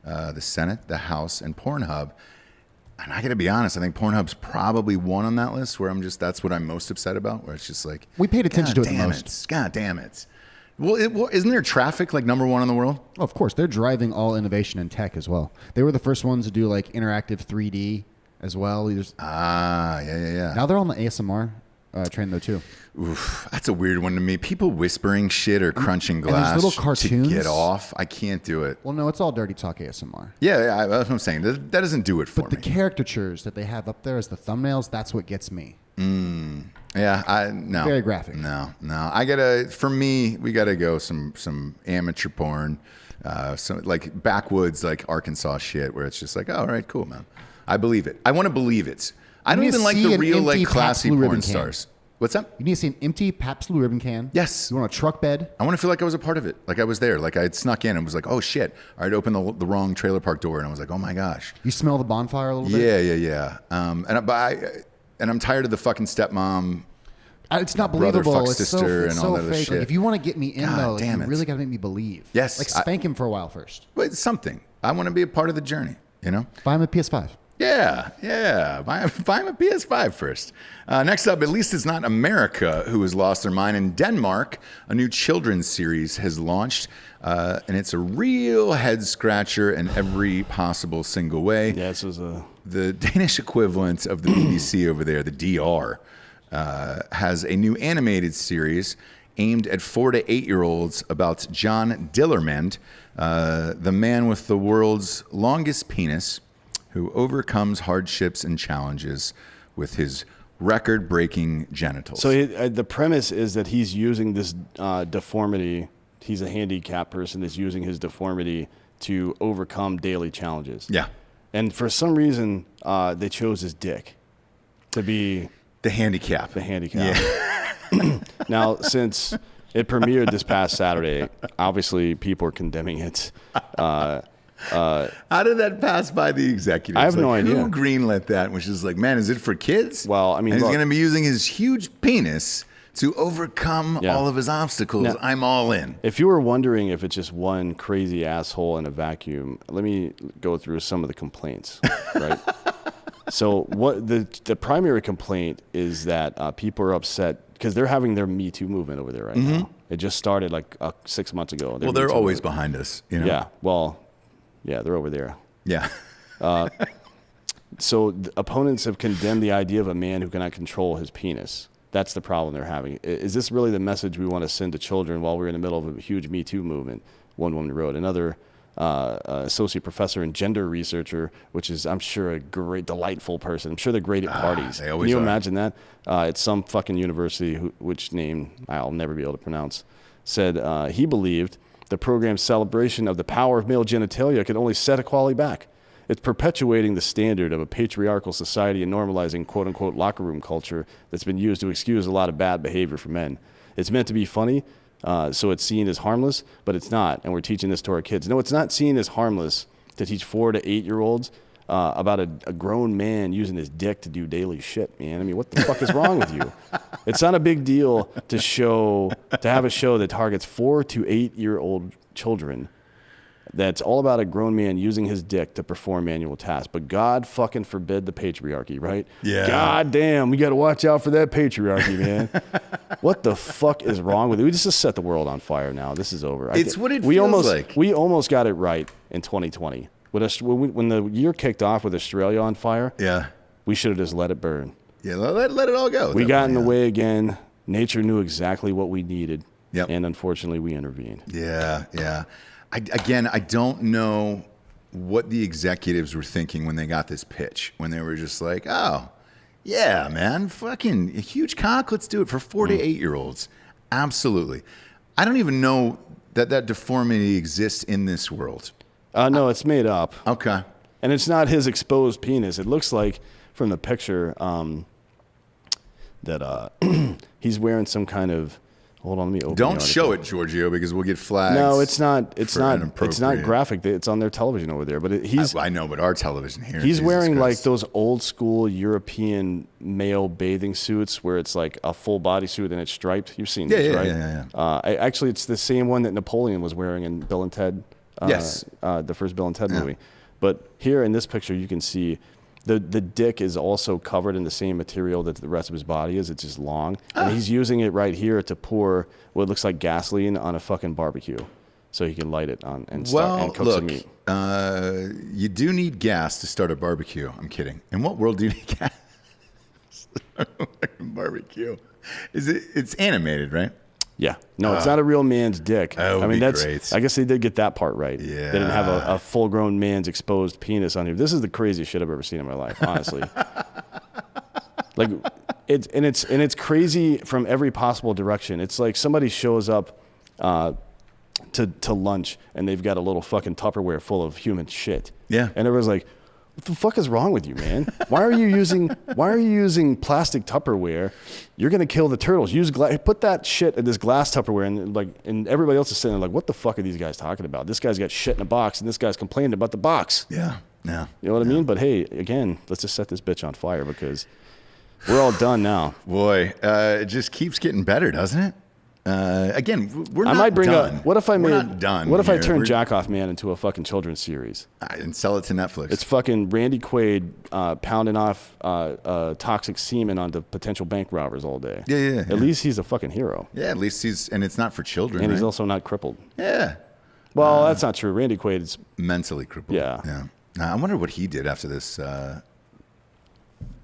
the Senate, the House, and Pornhub. And I got to be honest, I think Pornhub's probably one on that list where that's what I'm most upset about. Where it's just like We paid attention God to it the damn most. God damn it. Well, isn't there traffic like number one in the world? Oh, of course, they're driving all innovation in tech as well. They were the first ones to do like interactive 3D as well. Yeah. Now they're on the ASMR train though too. Oof, that's a weird one to me. People whispering shit or crunching there's glass little to cartoons. get off. I can't do it. Well, no, it's all dirty talk ASMR. Yeah, that's what I'm saying. That doesn't do it for But the me. caricatures that they have up there as the thumbnails, that's what gets me. Yeah, no. Very graphic. No. For me, we gotta go some amateur porn, some like backwoods, like Arkansas shit, where it's just like, oh, all right, cool, man. I believe it. I want to believe it. I don't need even to like see the an real, like empty classy Pabst Blue porn Ribbon can. stars. What's up? You need to see an empty Pabst Blue Ribbon can. Yes. You want a truck bed? I want to feel like I was a part of it. Like I was there. Like I had snuck in and was like, oh shit. I'd opened the wrong trailer park door and I was like, oh my gosh. You smell the bonfire a little bit? Yeah. And I'm tired of the fucking stepmom. It's not Brother, believable. fuck It's sister, it's and all so that other fake. shit. Like, if you want to get me in, God though, like, damn you it. really got to make me believe. Yes, Like, spank him for a while first. But it's something. I want to be a part of the journey, you know? Buy him a PS5. Yeah. Buy him a PS5 first. Next up, at least it's not America who has lost their mind. In Denmark, a new children's series has launched, and it's a real head scratcher in every possible single way. Yeah, this was a. The Danish equivalent of the BBC over there, the DR, has a new animated series aimed at 4 to 8-year-olds about John Dillermand, the man with the world's longest penis, who overcomes hardships and challenges with his record-breaking genitals. So the premise is that he's using this deformity. He's a handicapped person that's using his deformity to overcome daily challenges. Yeah. And for some reason, they chose his dick to be The handicap. the handicap. Yeah. Now, since it premiered this past Saturday, obviously people are condemning it. How did that pass by the executives? I have no idea. Who greenlit that? Which is like, man, is it for kids? Well, I mean, and he's look. going to be using his huge penis to overcome all of his obstacles. Now, I'm all in. If you were wondering if it's just one crazy asshole in a vacuum, let me go through some of the complaints, right? So what the primary complaint is that people are upset because they're having their Me Too movement over there right now. It just started like 6 months ago. Well, they're always behind us, you know? Yeah. Well, yeah, they're over there. Yeah. So the opponents have condemned the idea of a man who cannot control his penis. That's the problem they're having. Is this really the message we want to send to children while we're in the middle of a huge Me Too movement? One woman wrote. Another associate professor and gender researcher, which is, I'm sure, a great, delightful person. I'm sure they're great at parties. They always Can you are. imagine that? At some fucking university, which name I'll never be able to pronounce, said he believed the program's celebration of the power of male genitalia could only set equality back. It's perpetuating the standard of a patriarchal society and normalizing quote-unquote locker room culture that's been used to excuse a lot of bad behavior for men. It's meant to be funny, so it's seen as harmless, but it's not, and we're teaching this to our kids. No, it's not seen as harmless to teach 4 to 8-year-olds about a grown man using his dick to do daily shit, man. I mean, what the fuck is wrong with you? It's not a big deal to have a show that targets 4 to 8-year-old children that's all about a grown man using his dick to perform manual tasks. But God fucking forbid the patriarchy, right? Yeah. God damn, we got to watch out for that patriarchy, man. What the fuck is wrong with it? We just set the world on fire now. This is over. It's what it feels like. We almost got it right in 2020. When the year kicked off with Australia on fire, we should have just let it burn. Yeah, let it all go. We got in the way again. Nature knew exactly what we needed. Yep. And unfortunately, we intervened. Yeah. I don't know what the executives were thinking when they got this pitch, when they were just like, oh, yeah, man, fucking a huge cock. Let's do it for 4 to 8-year-olds. Absolutely. I don't even know that deformity exists in this world. No, it's made up. Okay. And it's not his exposed penis. It looks like from the picture that he's wearing some kind of. Hold on, let me open. Don't show it, Giorgio, because we'll get flagged. No, it's not. It's not. It's not inappropriate. graphic. It's on their television over there. But he's. I know, but our television here. He's Jesus wearing Christ. like those old school European male bathing suits where it's like a full body suit and it's striped. You've seen this, right? Yeah. Actually, it's the same one that Napoleon was wearing in Bill and Ted. Yes. The first Bill and Ted movie. But here in this picture, you can see the dick is also covered in the same material that the rest of his body is. It's just long. And he's using it right here to pour what looks like gasoline on a fucking barbecue so he can light it on and cook some meat. You do need gas to start a barbecue. I'm kidding. In what world do you need gas to start a barbecue? It's animated, right? Yeah. No, it's not a real man's dick. That would be great. I guess they did get that part right. Yeah. They didn't have a full-grown man's exposed penis on here. This is the craziest shit I've ever seen in my life, honestly. Like, it's crazy from every possible direction. It's like somebody shows up to lunch and they've got a little fucking Tupperware full of human shit. Yeah. And everyone's like, what the fuck is wrong with you, man? Why are you using plastic Tupperware? You're gonna kill the turtles. Put that shit in this glass Tupperware, and everybody else is sitting there like, what the fuck are these guys talking about? This guy's got shit in a box, and this guy's complaining about the box. Yeah. You know what I mean? But hey, again, let's just set this bitch on fire because we're all done now. Boy, it just keeps getting better, doesn't it? Again, we're not I might bring done. up. What if I We're made? not done What if I here. turned Jack Off Man into a fucking children's series? And sell it to Netflix? It's fucking Randy Quaid pounding off toxic semen onto potential bank robbers all day. Yeah. At least he's a fucking hero. Yeah, at least and it's not for children, And right? he's also not crippled. Yeah. Well, that's not true. Randy Quaid's. Mentally crippled. Yeah. I wonder what he did after this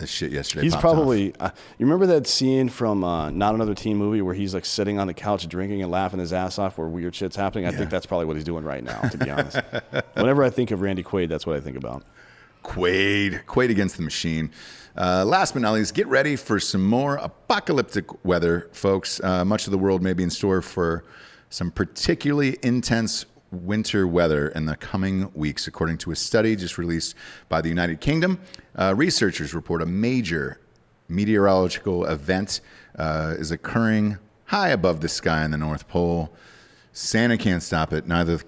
shit yesterday. He's popped probably. off. You remember that scene from Not Another Teen Movie where he's like sitting on the couch drinking and laughing his ass off where weird shit's happening? I think that's probably what he's doing right now, to be honest. Whenever I think of Randy Quaid, that's what I think about. Quaid against the machine. Last but not least, get ready for some more apocalyptic weather, folks. Much of the world may be in store for some particularly intense winter weather in the coming weeks, according to a study just released by the United Kingdom. Researchers report a major meteorological event is occurring high above the sky in the North Pole. Santa can't stop it. Neither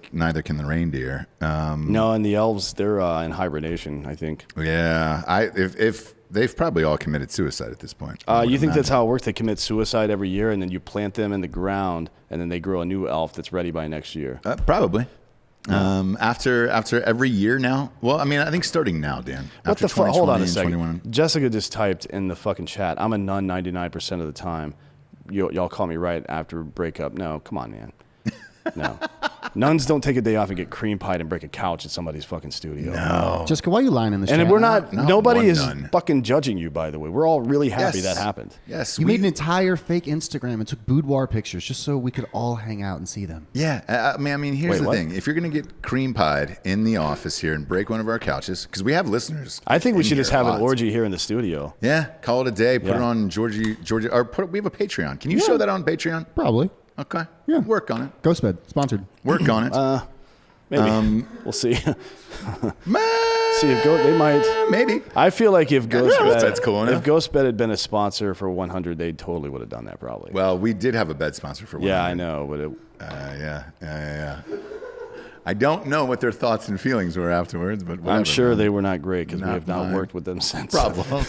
can the reindeer. No, and the elves, they're in hibernation, I think. Yeah, if they've probably all committed suicide at this point. You think that's how it works? They commit suicide every year, and then you plant them in the ground, and then they grow a new elf that's ready by next year. Probably. After every year now. Well, I mean, I think starting now, Dan. What After the fuck? Hold on a 2021. second. Jessica just typed in the fucking chat. I'm a nun 99% of the time. Y'all call me right after breakup. No, come on, man. No. Nuns don't take a day off and get cream pied and break a couch at somebody's fucking studio. No. Jessica, why are you lying in this chat? And we're not nobody one is nun. fucking judging you, by the way. We're all really happy Yes. that happened. Yes. You made an entire fake Instagram and took boudoir pictures just so we could all hang out and see them. Yeah. I mean, here's Wait, the what? thing. If you're going to get cream pied in the office here and break one of our couches, because we have listeners. I think we in should here just have an lots. orgy here in the studio. Yeah. Call it a day. Put Yeah. it on Georgia, or we have a Patreon. Can you show that on Patreon? Probably. Okay. Yeah. Work on it. Ghostbed, sponsored. Work on it. Maybe. We'll see. See if they might. Maybe. I feel like if Ghostbed's cool enough. if Ghostbed had been a sponsor for 100, they totally would have done that probably. Well, we did have a bed sponsor for one. Yeah, I know, but it, Yeah. I don't know what their thoughts and feelings were afterwards, but whatever, I'm sure man. they were not great because we Not have not mine. worked with them since. Problem.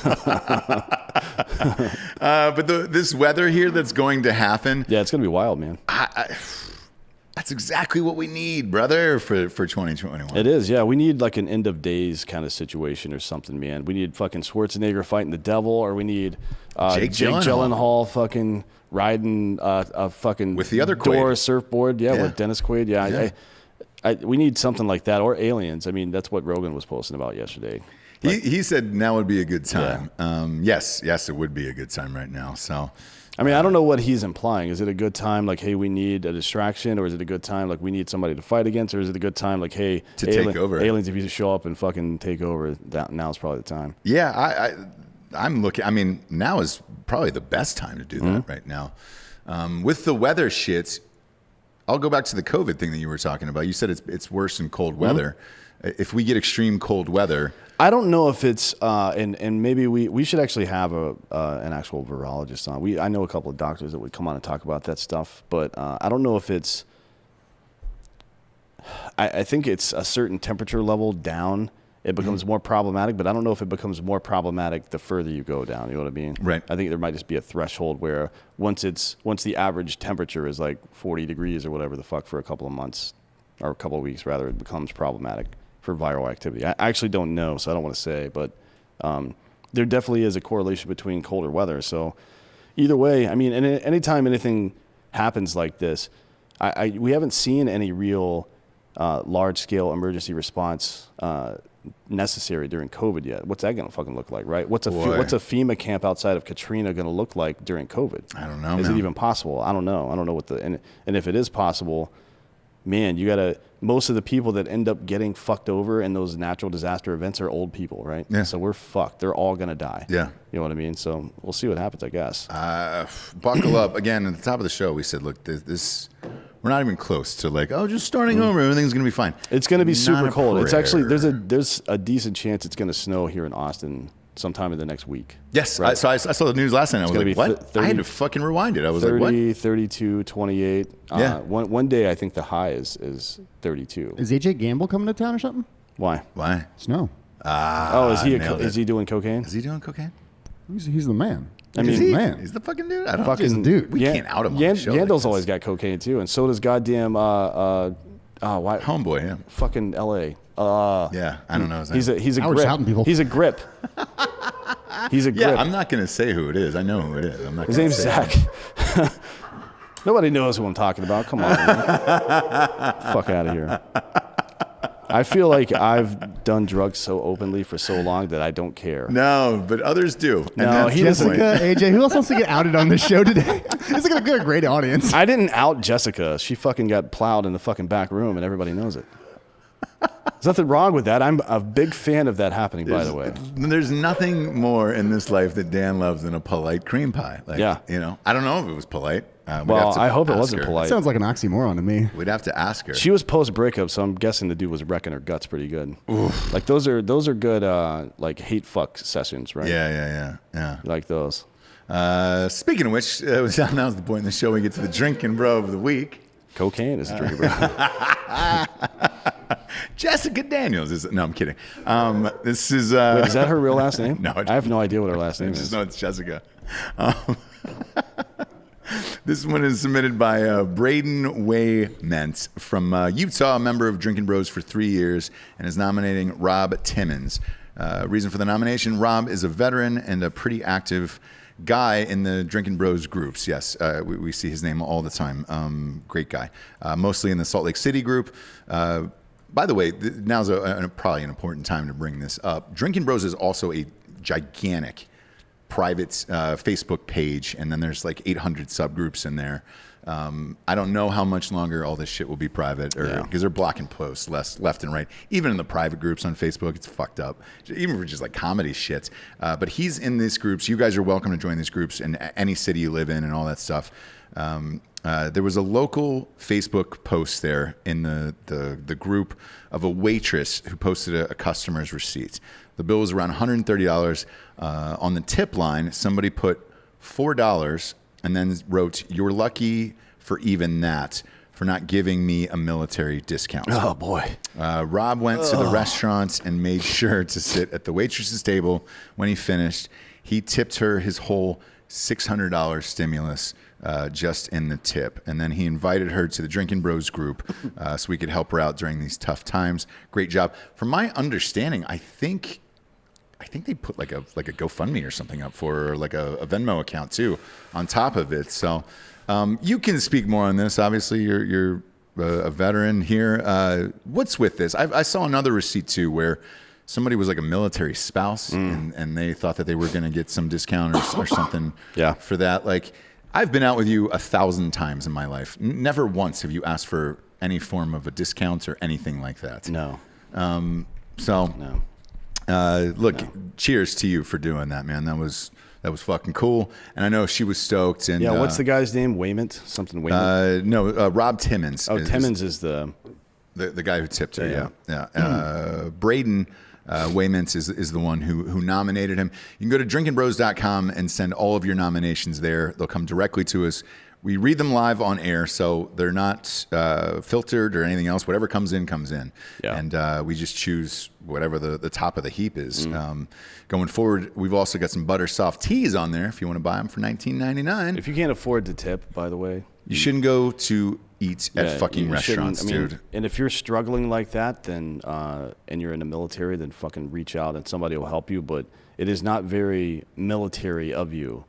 But this weather here that's going to happen, Yeah, it's gonna be wild, man. that's exactly what we need, brother, for 2021. It is, yeah. We need like an end of days kind of situation or something, man. We need fucking Schwarzenegger fighting the devil, or we need Jake Jake Gyllenhaal. Gyllenhaal fucking riding a fucking With the other door Quaid. surfboard. Yeah, Yeah. with Dennis Quaid. Yeah, Yeah. we need something like that, or aliens. I mean, that's what Rogan was posting about yesterday. He said now would be a good time. Yes, it would be a good time right now. So, I mean, I don't know what he's implying. Is it a good time, like, hey, we need a distraction, or is it a good time, like, we need somebody to fight against, or is it a good time, like, hey, To take over. aliens, if you show up and fucking take over, now's probably the time. yeah, I'm looking. I mean, now is probably the best time to do that right now. With the weather shit, I'll go back to the COVID thing that you were talking about. You said it's worse in cold weather. If we get extreme cold weather, I don't know if it's and maybe we should actually have an actual virologist on. I know a couple of doctors that would come on and talk about that stuff, but I don't know if it's. I think it's a certain temperature level down. It becomes more problematic, but I don't know if it becomes more problematic the further you go down. You know what I mean? Right. I think there might just be a threshold where once the average temperature is like 40 degrees or whatever the fuck for a couple of months or a couple of weeks rather, it becomes problematic for viral activity. I actually don't know, so I don't want to say, but there definitely is a correlation between colder weather. So either way, I mean, anytime anything happens like this, we haven't seen any real large-scale emergency response necessary during COVID yet. What's that going to fucking look like, right? What's a FEMA camp outside of Katrina going to look like during COVID? I don't know. Is man. it even possible? I don't know. I don't know what and if it is possible, man, you gotta. Most of the people that end up getting fucked over in those natural disaster events are old people, right? Yeah. So we're fucked. They're all gonna die. Yeah. You know what I mean? So we'll see what happens, I guess. Buckle up. Again, at the top of the show, we said, look, this we're not even close to like, just starting over. Everything's going to be fine. It's gonna be Not super a cold. It's actually prayer. there's a decent chance it's gonna snow here in Austin sometime in the next week. Yes. Right. I saw the news last night. I was gonna like, be what? 30 I had to fucking rewind it. I was 30, like, what? 32, 28. Yeah. One day I think the high is 32. Is AJ Gamble coming to town or something? Why? Why? Snow. nailed is it. he doing cocaine? Is he doing cocaine? He's the man. I mean, He's the man. He's the fucking dude. I don't He's the dude. We can't out him on the show. Yandel's like this. always got cocaine too, and so does goddamn why Homeboy, yeah. fucking L.A. Yeah, I don't know his name. He's a Now we're grip. shouting people. He's a grip. He's a grip. Yeah, I'm not going to say who it is. I know who it is. I'm not His gonna name's say Zach. Nobody knows who I'm talking about. Come on, man. Fuck out of here. I feel like I've done drugs so openly for so long that I don't care. No, but others do. And No, that's he the doesn't. point. Jessica, AJ, who else wants to get outed on this show today? This is going to be a great audience. I didn't out Jessica. She fucking got plowed in the fucking back room, and everybody knows it. There's nothing wrong with that. I'm a big fan of that happening, by the way. There's nothing more in this life that Dan loves than a polite cream pie. Like, Yeah. You know, I don't know if it was polite. We'd Well, have to I hope it ask wasn't her. polite. Sounds like an oxymoron to me. We'd have to ask her. She was post breakup, so I'm guessing the dude was wrecking her guts pretty good. Oof. Like those are good like hate fuck sessions, right? Yeah. Like those. Speaking of which, now's the point in the show we get to the drinking bro of the week. Cocaine is a drinking bro. Jessica Daniels is. No, I'm kidding. This is. Wait, is that her real last name? No, I have no idea what her last name is. Just know it's Jessica. This one is submitted by Braden Wayment from Utah, a member of Drinkin' Bros for 3 years, and is nominating Rob Timmons. Reason for the nomination: Rob is a veteran and a pretty active guy in the Drinkin' Bros groups. Yes, we see his name all the time. Great guy. Mostly in the Salt Lake City group. By the way, now's probably an important time to bring this up. Drinkin' Bros is also a gigantic private Facebook page, and then there's like 800 subgroups in there. I don't know how much longer all this shit will be private, or because they're blocking posts left and right. Even in the private groups on Facebook, it's fucked up. Even for just like comedy shit. But he's in these groups. You guys are welcome to join these groups in any city you live in and all that stuff. There was a local Facebook post there in the group of a waitress who posted a customer's receipt. The bill was around $130. On the tip line, somebody put $4 and then wrote, "You're lucky for even that, for not giving me a military discount." Oh, boy. Rob went to the restaurant and made sure to sit at the waitress's table. When he finished, he tipped her his whole $600 stimulus just in the tip. And then he invited her to the Drinkin' Bros group so we could help her out during these tough times. Great job. From my understanding, I think they put like a GoFundMe or something up for her, or like a Venmo account too on top of it. So you can speak more on this. Obviously, you're a veteran here. What's with this? I saw another receipt too where somebody was like a military spouse and they thought that they were going to get some discount or something for that. Like, I've been out with you 1,000 times in my life. Never once have you asked for any form of a discount or anything like that. No. No. Cheers to you for doing that, man. That was fucking cool. And I know she was stoked. And what's the guy's name? Wayment? Something Wayment? Rob Timmons. Oh, Timmons is the guy who tipped her. Yeah. Braden Wayment is the one who nominated him. You can go to drinkinbros.com and send all of your nominations there. They'll come directly to us. We read them live on air, so they're not filtered or anything else. Whatever comes in, comes in. Yeah. And we just choose whatever the top of the heap is. Going forward, we've also got some butter soft teas on there if you want to buy them for $19.99. If you can't afford to tip, by the way. You shouldn't go to eat at fucking restaurants, dude. And if you're struggling like that, then and you're in the military, then fucking reach out and somebody will help you. But it is not very military of you.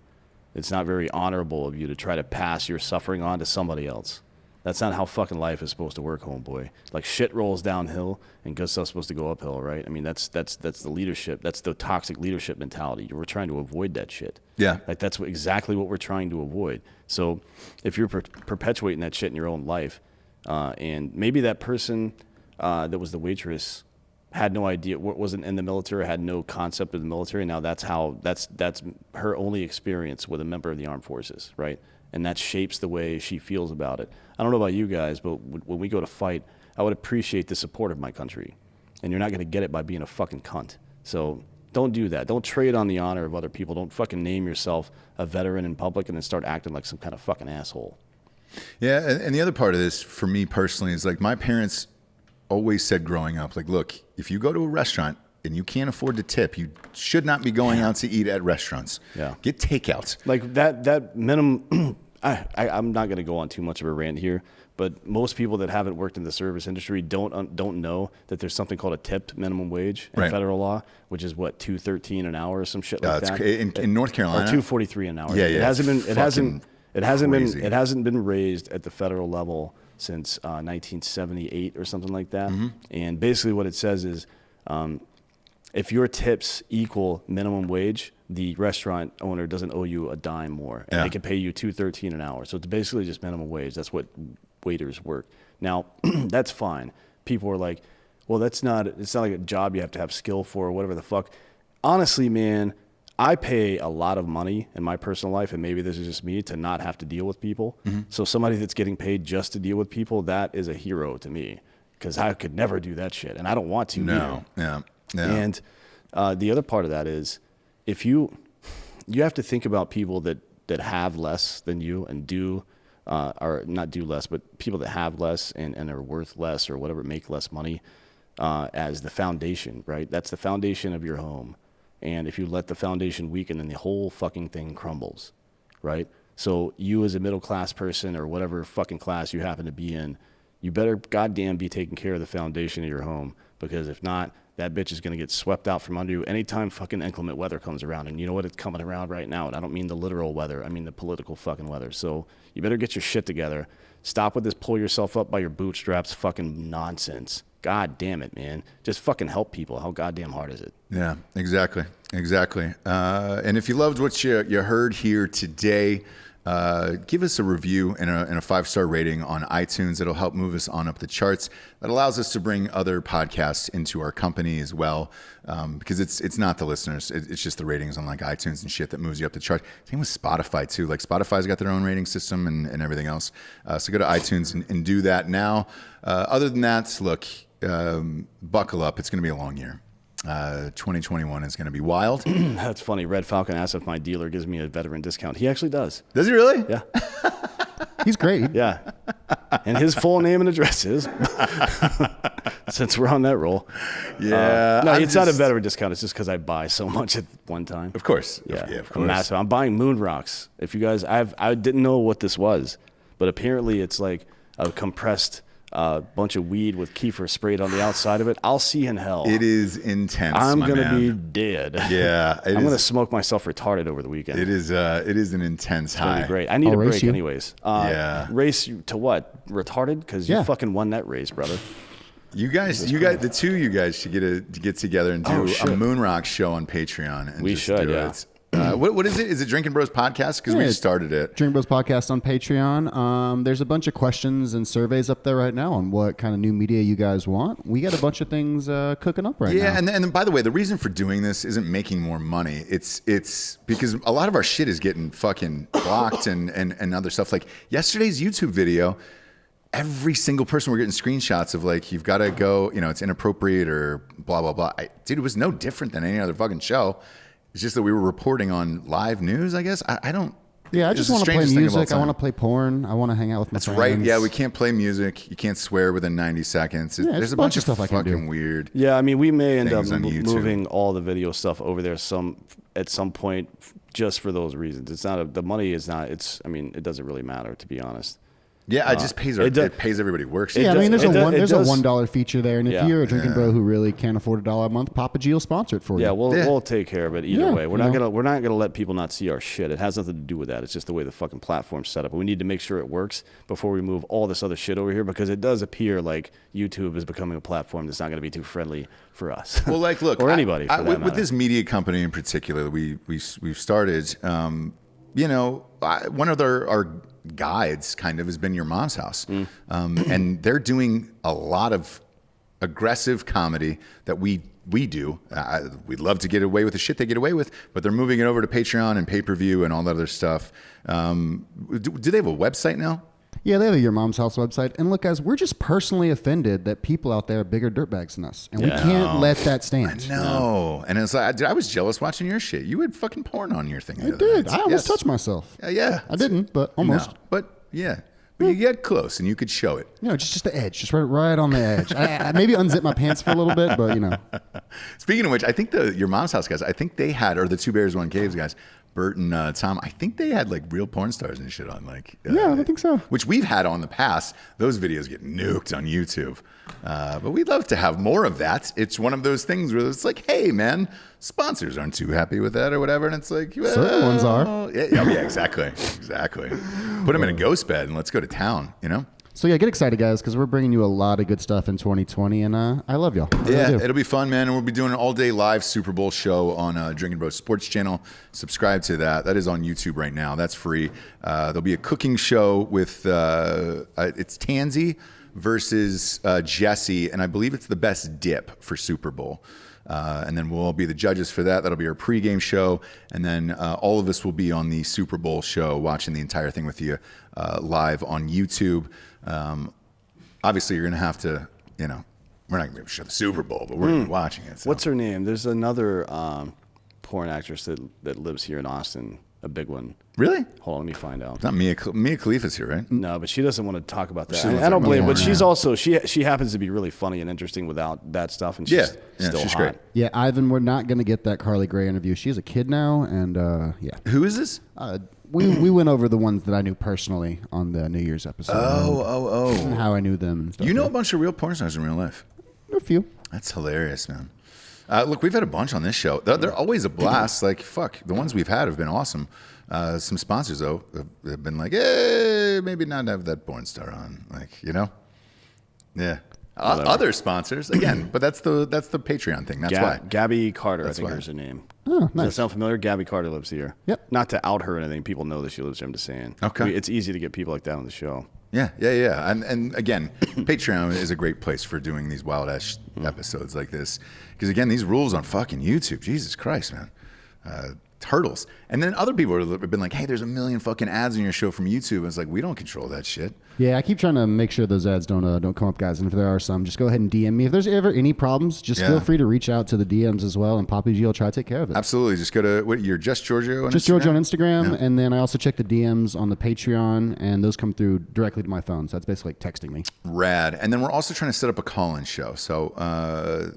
It's not very honorable of you to try to pass your suffering on to somebody else. That's not how fucking life is supposed to work, homeboy. Like, shit rolls downhill and good stuff's supposed to go uphill, right? I mean, that's the leadership. That's the toxic leadership mentality. We're trying to avoid that shit. Yeah. Like, that's exactly what we're trying to avoid. So if you're perpetuating that shit in your own life, and maybe that person that was the waitress had no idea, wasn't in the military, had no concept of the military. Now that's her only experience with a member of the armed forces, right? And that shapes the way she feels about it. I don't know about you guys, but when we go to fight, I would appreciate the support of my country. And you're not going to get it by being a fucking cunt. So don't do that. Don't trade on the honor of other people. Don't fucking name yourself a veteran in public and then start acting like some kind of fucking asshole. Yeah, and the other part of this, for me personally, is like my parents always said growing up, like, look, if you go to a restaurant and you can't afford to tip, you should not be going out to eat at restaurants. Yeah. Get takeout. Like that minimum, I'm not going to go on too much of a rant here, but most people that haven't worked in the service industry don't know that there's something called a tipped minimum wage in federal law, which is what, $2.13 an hour or some shit like that. In North Carolina, or $2.43 an hour. Yeah, It hasn't been raised at the federal level since 1978 or something like that. Mm-hmm. And basically what it says is if your tips equal minimum wage, the restaurant owner doesn't owe you a dime more. And they can pay you $2.13 an hour. So it's basically just minimum wage. That's what waiters work. Now, that's fine. People are like, well, it's not like a job you have to have skill for or whatever the fuck. Honestly, man, I pay a lot of money in my personal life, and maybe this is just me, to not have to deal with people. Mm-hmm. So somebody that's getting paid just to deal with people, that is a hero to me, because I could never do that shit, and I don't want to either. Yeah. And the other part of that is, if you have to think about people that have less than you and do or not do less, but people that have less and are worth less or whatever, make less money, as the foundation, right? That's the foundation of your home. And if you let the foundation weaken, then the whole fucking thing crumbles, right? So you as a middle class person or whatever fucking class you happen to be in, you better goddamn be taking care of the foundation of your home, because if not, that bitch is going to get swept out from under you anytime fucking inclement weather comes around. And you know what? It's coming around right now. And I don't mean the literal weather. I mean the political fucking weather. So you better get your shit together. Stop with this pull yourself up by your bootstraps fucking nonsense. God damn it, man. Just fucking help people. How goddamn hard is it? Yeah, exactly. And if you loved what you heard here today, give us a review and a 5-star rating on iTunes. It'll help move us on up the charts. That allows us to bring other podcasts into our company as well, because it's not the listeners. It's just the ratings on like iTunes and shit that moves you up the chart. Same with Spotify too. Like Spotify's got their own rating system and everything else. So go to iTunes and do that now. Other than that, look, buckle up. It's going to be a long year. 2021 is going to be wild. That's funny. Red Falcon asked if my dealer gives me a veteran discount. He actually does. Does he really? Yeah. He's great. Yeah. And his full name and address is, since we're on that roll. Yeah. No, it's not a veteran discount. It's just because I buy so much at one time. Of course. Yeah. Of I'm course. massive. I'm buying moon rocks. If you guys, I didn't know what this was, but apparently it's like a compressed bunch of weed with kefir sprayed on the outside of it. I'll see in hell. It is intense. I'm my gonna man. be dead. Yeah, I'm gonna smoke myself retarded over the weekend. It is an intense It's gonna high. be great. I need I'll a race break you. anyways. Yeah. Race you to what? Retarded? Because you Yeah. fucking won that race, brother. You guys, the two of you guys should get together and do Oh, a shit. Moon Rock show on Patreon. And We just should, do yeah. it. What is it? Is it Drinkin Bros Podcast? Because we Yeah, started it. Drinkin Bros Podcast on Patreon. There's a bunch of questions and surveys up there right now on what kind of new media you guys want. We got a bunch of things cooking up right now. Yeah, and then by the way, the reason for doing this isn't making more money. It's because a lot of our shit is getting fucking blocked and other stuff. Like yesterday's YouTube video, every single person we're getting screenshots of like, you've got to go, it's inappropriate or blah, blah, blah. Dude, it was no different than any other fucking show. It's just that we were reporting on live news, I guess. I don't. Yeah, I it's just the want to play strangest thing of all music. I time. want to play porn. I want to hang out with my That's friends. right. Yeah, we can't play music. You can't swear within 90 seconds. Yeah, There's it's a bunch of stuff I can do. fucking weird. Yeah, I mean, we may end up Things on YouTube. moving all the video stuff over there at some point just for those reasons. It's not the money is not. It doesn't really matter, to be honest. Yeah, it just pays. It pays everybody who works. Yeah, I does- mean, there's it a does- one. it There's does- a $1 feature there, and if Yeah. you're a drinking bro who really can't afford $1 a month, Papa G will sponsor it for you. Yeah, Yeah. we'll take care of it either Yeah, way. We're you not know. gonna let people not see our shit. It has nothing to do with that. It's just the way the fucking platform's set up. We need to make sure it works before we move all this other shit over here, because it does appear like YouTube is becoming a platform that's not going to be too friendly for us. Well, like, look, or anybody for that with matter. this media company in particular that we've started. One of our guides kind of has been Your Mom's House, and they're doing a lot of aggressive comedy that we do. We'd love to get away with the shit they get away with, but they're moving it over to Patreon and pay-per-view and all that other stuff. Do they have a website now? Yeah, they have a Your Mom's House website. And look, guys, we're just personally offended that people out there are bigger dirtbags than us. And we can't let that stand. No. And it's like, dude, I was jealous watching your shit. You had fucking porn on your thing. I did. I almost touched myself. Yeah. I didn't, but almost. No, but yeah. But you get close and you could show it. Just the edge. Just right on the edge. I maybe unzip my pants for a little bit, but Speaking of which, I think Your Mom's House guys, I think they had, or the Two Bears, One Caves guys, Bert and Tom, I think they had like real porn stars and shit on. Like, Yeah, I think so. Which we've had on the past. Those videos get nuked on YouTube. But we'd love to have more of that. It's one of those things where it's like, hey, man, sponsors aren't too happy with that or whatever. And it's like, well, Certain ones are. Yeah, exactly. Exactly. Put them in a ghost bed and let's go to town, So yeah, get excited, guys, because we're bringing you a lot of good stuff in 2020, and I love y'all. I really Yeah, do. it'll be fun, man. And we'll be doing an all-day live Super Bowl show on Drinkin Bros Sports Channel. Subscribe to that. That is on YouTube right now. That's free. There'll be a cooking show with it's Tansy versus Jesse, and I believe it's the best dip for Super Bowl. And then we'll all be the judges for that. That'll be our pregame show. And then all of us will be on the Super Bowl show, watching the entire thing with you live on YouTube. Obviously, you're going to have to, we're not going to be able to show the Super Bowl, but we're going to be watching it. So. What's her name? There's another porn actress that lives here in Austin. a big one. Really? Hold on, let me find out. Not Mia Khalifa's here, right? No, but she doesn't want to talk about that. She doesn't I don't talk blame her, about but that. she's also she happens to be really funny and interesting without that stuff, and she's still she's hot. great. Yeah, Ivan, we're not going to get that Carly Gray interview. She has a kid now, and yeah. Who is this? We went over the ones that I knew personally on the New Year's episode. And how I knew them and stuff. You know a bunch of real porn stars in real life. A few. That's hilarious, man. Look, we've had a bunch on this show. They're always a blast. Like, fuck, the ones we've had have been awesome. Some sponsors, though, have been like, hey, maybe not have that porn star on. Like, you know? Yeah. Other sponsors, again, but that's the Patreon thing. That's why. Gabby Carter, That's I think why. is her name. Oh, Does that nice. sound familiar? Gabby Carter lives here. Yep. Not to out her or anything. People know that she lives here. I'm just saying. Okay. It's easy to get people like that on the show. Yeah. And again, Patreon is a great place for doing these wild ass episodes like this. Because again, these rules on fucking YouTube, Jesus Christ, man. Hurdles. And then other people have been like, hey, there's a million fucking ads on your show from YouTube. And it's like, we don't control that shit. Yeah, I keep trying to make sure those ads don't come up, guys. And if there are some, just go ahead and DM me. If there's ever any problems, just feel free to reach out to the DMs as well, and Poppy G will try to take care of it. Absolutely. Just go to you're Just Giorgio on Just Instagram? Giorgio on Instagram, and then I also check the DMs on the Patreon, and those come through directly to my phone. So that's basically like texting me. Rad. And then we're also trying to set up a call-in show. So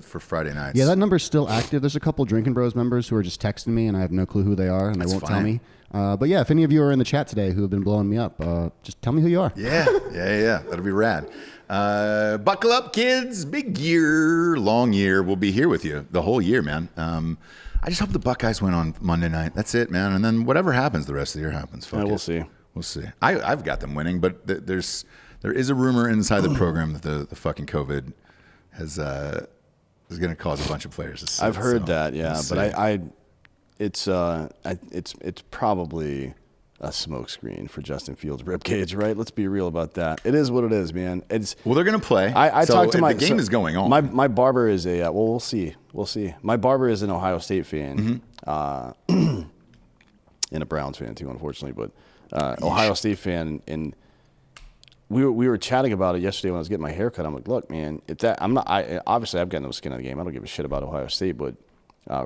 for Friday nights. Yeah, that number's still active. There's a couple Drinkin Bros members who are just texting me, and I have no clue who they are, and they won't tell me. But yeah, if any of you are in the chat today who have been blowing me up, just tell me who you are. Yeah. That'll be rad. Buckle up, kids. Big year, long year. We'll be here with you the whole year, man. I just hope the Buckeyes win on Monday night. That's it, man. And then whatever happens the rest of the year happens. Fuck Yeah, it. we'll see. We'll see. I've got them winning, but there is a rumor inside the program that the fucking COVID is going to cause a bunch of players to sit. I've heard that, yeah, we'll but see. it's probably a smokescreen for Justin Fields' ribcage, right? Let's be real about that. It is what it is, man. Well, they're going to play. I so talked to the game is going on. My barber is a well, we'll see. My barber is an Ohio State fan, and a Browns fan too, unfortunately. But Ohio State fan, and we were chatting about it yesterday when I was getting my hair cut. I'm like, look, man, obviously I've got no skin in the game. I don't give a shit about Ohio State, but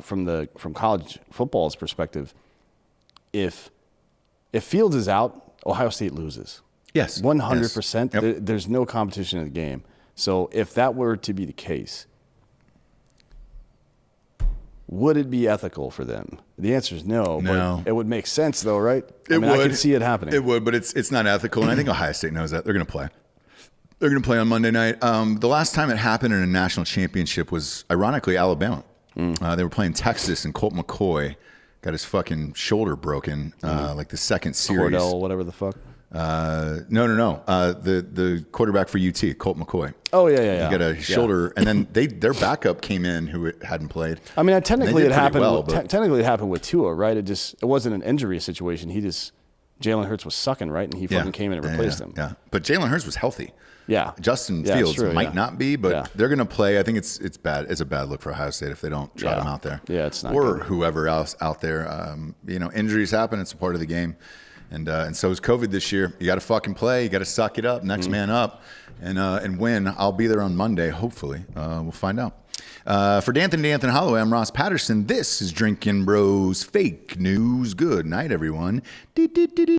from college football's perspective, if Fields is out, Ohio State loses. Yes. 100%. Yes. Yep. There's no competition in the game. So if that were to be the case, would it be ethical for them? The answer is no. No. But it would make sense, though, right? It would. I can see it happening. It would, but it's not ethical, and I think Ohio State knows that. They're going to play. They're going to play on Monday night. The last time it happened in a national championship was, ironically, Alabama. They were playing Texas, and Colt McCoy got his fucking shoulder broken, like the second series. Cordell, whatever the fuck. No. The quarterback for UT, Colt McCoy. Oh, yeah. He got a shoulder, and then their backup came in who hadn't played. I mean, technically did it pretty happened. well, Technically it happened with Tua, right? It wasn't an injury situation. Jalen Hurts was sucking, right? And he fucking came in and replaced him. Yeah, but Jalen Hurts was healthy. Yeah. Justin Yeah, it's Fields true, might yeah. not be, but Yeah. they're going to play. I think it's bad. It's a bad look for Ohio State if they don't trot Yeah. him out there. Yeah, it's not or good. whoever else out there. Injuries happen. It's a part of the game, and so is COVID this year. You got to fucking play. You got to suck it up. Next man up, and win. I'll be there on Monday. Hopefully, we'll find out. For D'Anthony Holloway, I'm Ross Patterson. This is Drinkin Bros Fake News. Good night, everyone.